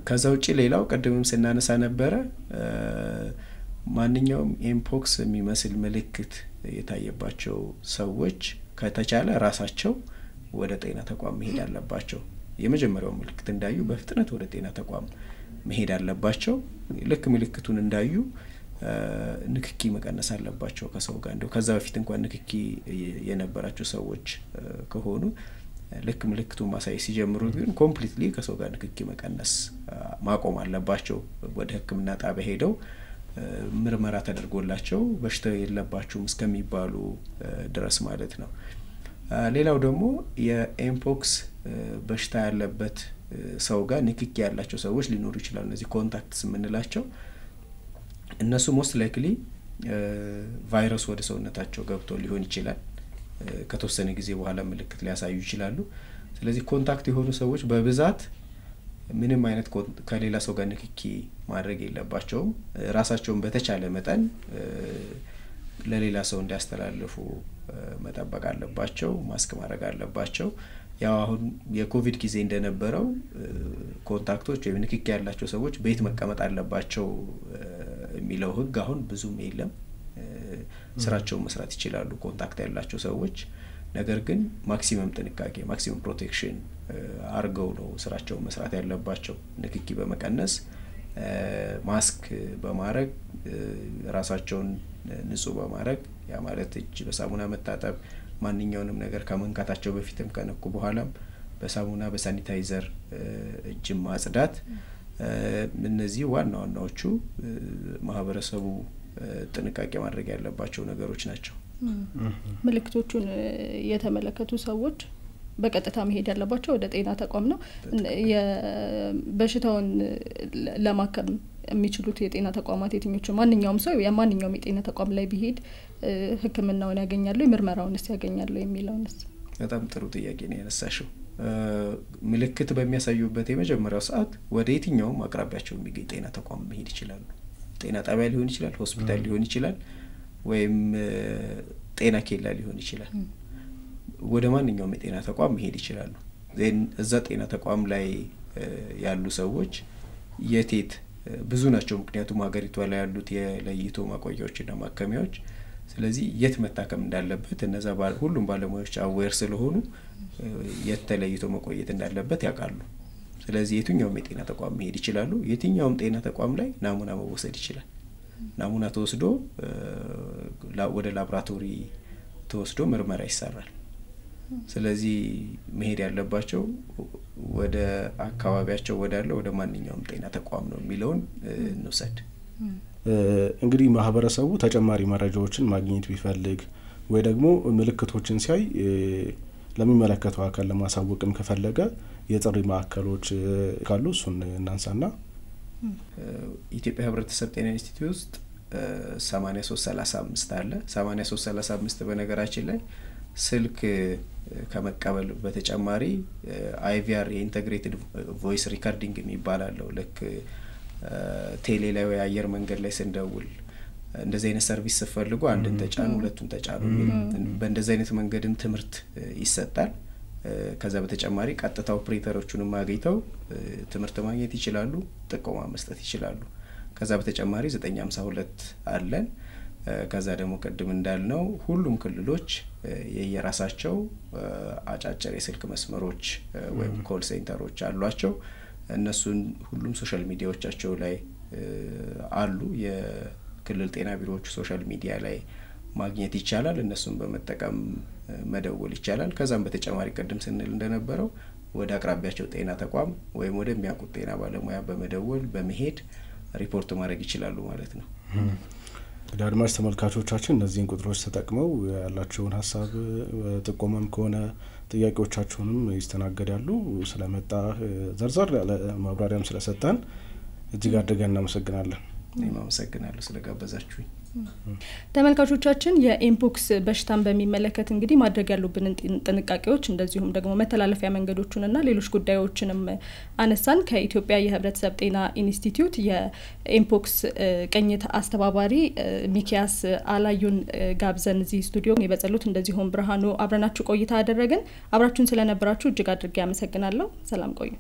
ከዛ ውጪ ሌላው ቀደምም ስናነሳ ነበረ ማንኛውም ኤምፖክስ የሚመስል ምልክት የታየባቸው ሰዎች ከተቻለ ራሳቸው ወደ ጤና ተቋም መሄድ አለባቸው። የመጀመሪያው ምልክት እንዳዩ በፍጥነት ወደ ጤና ተቋም መሄድ አለባቸው። ልክ ምልክቱን እንዳዩ ንክኪ መቀነስ አለባቸው ከሰው ጋር። እንደው ከዛ በፊት እንኳን ንክኪ የነበራቸው ሰዎች ከሆኑ ልክ ምልክቱን ማሳየት ሲጀምሩ ግን ኮምፕሊትሊ ከሰው ጋር ንክኪ መቀነስ ማቆም አለባቸው። ወደ ሕክምና ጣቢያ ሄደው ምርመራ ተደርጎላቸው በሽታው የለባቸውም እስከሚባሉ ድረስ ማለት ነው። ሌላው ደግሞ የኤምፖክስ በሽታ ያለበት ሰው ጋር ንክኪ ያላቸው ሰዎች ሊኖሩ ይችላሉ። እነዚህ ኮንታክትስ የምንላቸው እነሱ ሞስት ላይክሊ ቫይረስ ወደ ሰውነታቸው ገብቶ ሊሆን ይችላል። ከተወሰነ ጊዜ በኋላ ምልክት ሊያሳዩ ይችላሉ። ስለዚህ ኮንታክት የሆኑ ሰዎች በብዛት ምንም አይነት ከሌላ ሰው ጋር ንክኪ ማድረግ የለባቸውም። ራሳቸውን በተቻለ መጠን ለሌላ ሰው እንዲያስተላልፉ መጠበቅ አለባቸው። ማስክ ማድረግ አለባቸው። ያው አሁን የኮቪድ ጊዜ እንደነበረው ኮንታክቶች ወይም ንክኪ ያላቸው ሰዎች ቤት መቀመጥ አለባቸው የሚለው ህግ አሁን ብዙም የለም። ስራቸውን መስራት ይችላሉ ኮንታክት ያላቸው ሰዎች። ነገር ግን ማክሲመም ጥንቃቄ ማክሲመም ፕሮቴክሽን አርገው ነው ስራቸውን መስራት ያለባቸው። ንክኪ በመቀነስ ማስክ በማድረግ ራሳቸውን ንጹህ በማድረግ ያ ማለት እጅ በሳሙና መታጠብ፣ ማንኛውንም ነገር ከመንካታቸው በፊትም ከነኩ በኋላም በሳሙና በሳኒታይዘር እጅ ማጽዳት፣ እነዚህ ዋና ዋናዎቹ ማህበረሰቡ ጥንቃቄ ማድረግ ያለባቸው ነገሮች ናቸው። ምልክቶቹን የተመለከቱ ሰዎች በቀጥታ መሄድ ያለባቸው ወደ ጤና ተቋም ነው። የበሽታውን ለማከም የሚችሉት የጤና ተቋማት የትኞቹ? ማንኛውም ሰው የማንኛውም የጤና ተቋም ላይ ቢሄድ ህክምናውን ያገኛሉ፣ ምርመራውንስ ያገኛሉ የሚለውንስ? በጣም ጥሩ ጥያቄ ነው ያነሳሽው። ምልክት በሚያሳዩበት የመጀመሪያው ሰዓት ወደ የትኛውም አቅራቢያቸው የሚገኝ ጤና ተቋም መሄድ ይችላሉ። ጤና ጣቢያ ሊሆን ይችላል፣ ሆስፒታል ሊሆን ይችላል፣ ወይም ጤና ኬላ ሊሆን ይችላል። ወደ ማንኛውም የጤና ተቋም መሄድ ይችላሉ። እዛ ጤና ተቋም ላይ ያሉ ሰዎች የቴት ብዙ ናቸው። ምክንያቱም ሀገሪቷ ላይ ያሉት የለይቶ ማቆያዎችና ማከሚያዎች፣ ስለዚህ የት መታከም እንዳለበት እነዛ ሁሉም ባለሙያዎች አዌር ስለሆኑ የት ተለይቶ መቆየት እንዳለበት ያውቃሉ። ስለዚህ የትኛውም የጤና ተቋም መሄድ ይችላሉ። የትኛውም ጤና ተቋም ላይ ናሙና መወሰድ ይችላል። ናሙና ተወስዶ ወደ ላቦራቶሪ ተወስዶ ምርመራ ይሰራል። ስለዚህ መሄድ ያለባቸው ወደ አካባቢያቸው ወዳለው ወደ ማንኛውም ጤና ተቋም ነው የሚለውን እንውሰድ። እንግዲህ ማህበረሰቡ ተጨማሪ መረጃዎችን ማግኘት ቢፈልግ ወይ ደግሞ ምልክቶችን ሲያይ ለሚመለከተው አካል ለማሳወቅም ከፈለገ የጥሪ ማዕከሎች ካሉ እሱን እናንሳና ኢትዮጵያ ህብረተሰብ ጤና ኢንስቲትዩት ውስጥ 8335 አለ። 8335 በነገራችን ላይ ስልክ ከመቀበል በተጨማሪ IVR የኢንተግሬትድ ቮይስ ሪካርዲንግ የሚባል አለው። ልክ ቴሌ ላይ ወይ አየር መንገድ ላይ ስንደውል እንደዚህ አይነት ሰርቪስ ፈልጉ አንድን ተጫኑ ሁለቱን ተጫኑ በእንደዚህ አይነት መንገድም ትምህርት ይሰጣል። ከዛ በተጨማሪ ቀጥታ ኦፕሬተሮቹንም ማግኝተው ትምህርት ማግኘት ይችላሉ፣ ጥቆማ መስጠት ይችላሉ። ከዛ በተጨማሪ 952 አለን። ከዛ ደግሞ ቀድም እንዳልነው ሁሉም ክልሎች የየራሳቸው አጫጭር የስልክ መስመሮች ወይም ኮል ሴንተሮች አሏቸው። እነሱን ሁሉም ሶሻል ሚዲያዎቻቸው ላይ አሉ። የክልል ጤና ቢሮዎች ሶሻል ሚዲያ ላይ ማግኘት ይቻላል። እነሱን በመጠቀም መደወል ይቻላል። ከዛም በተጨማሪ ቀድም ስንል እንደነበረው ወደ አቅራቢያቸው ጤና ተቋም ወይም ወደ የሚያውቁት ጤና ባለሙያ በመደወል በመሄድ ሪፖርት ማድረግ ይችላሉ ማለት ነው። አድማጭ ተመልካቾቻችን እነዚህን ቁጥሮች ተጠቅመው ያላቸውን ሀሳብ ጥቆማም ከሆነ ጥያቄዎቻችሁንም ይስተናገዳሉ። ስለመጣ ዘርዘር ያለ ማብራሪያም ስለሰጠን እጅግ አድርገን እናመሰግናለን። እኔም አመሰግናለሁ ስለጋበዛችሁኝ። ተመልካቾቻችን የኤምፖክስ በሽታን በሚመለከት እንግዲህ ማድረግ ያሉብን ጥንቃቄዎች እንደዚሁም ደግሞ መተላለፊያ መንገዶችንና ሌሎች ጉዳዮችንም አነሳን። ከኢትዮጵያ የህብረተሰብ ጤና ኢንስቲትዩት የኤምፖክስ ቅኝት አስተባባሪ ሚኪያስ አላዩን ጋብዘን እዚህ ስቱዲዮ የበጸሉት እንደዚሁም ብርሃኑ አብረናችሁ ቆይታ አደረግን። አብራችሁን ስለነበራችሁ እጅግ አድርጌ አመሰግናለሁ። ሰላም ቆዩ።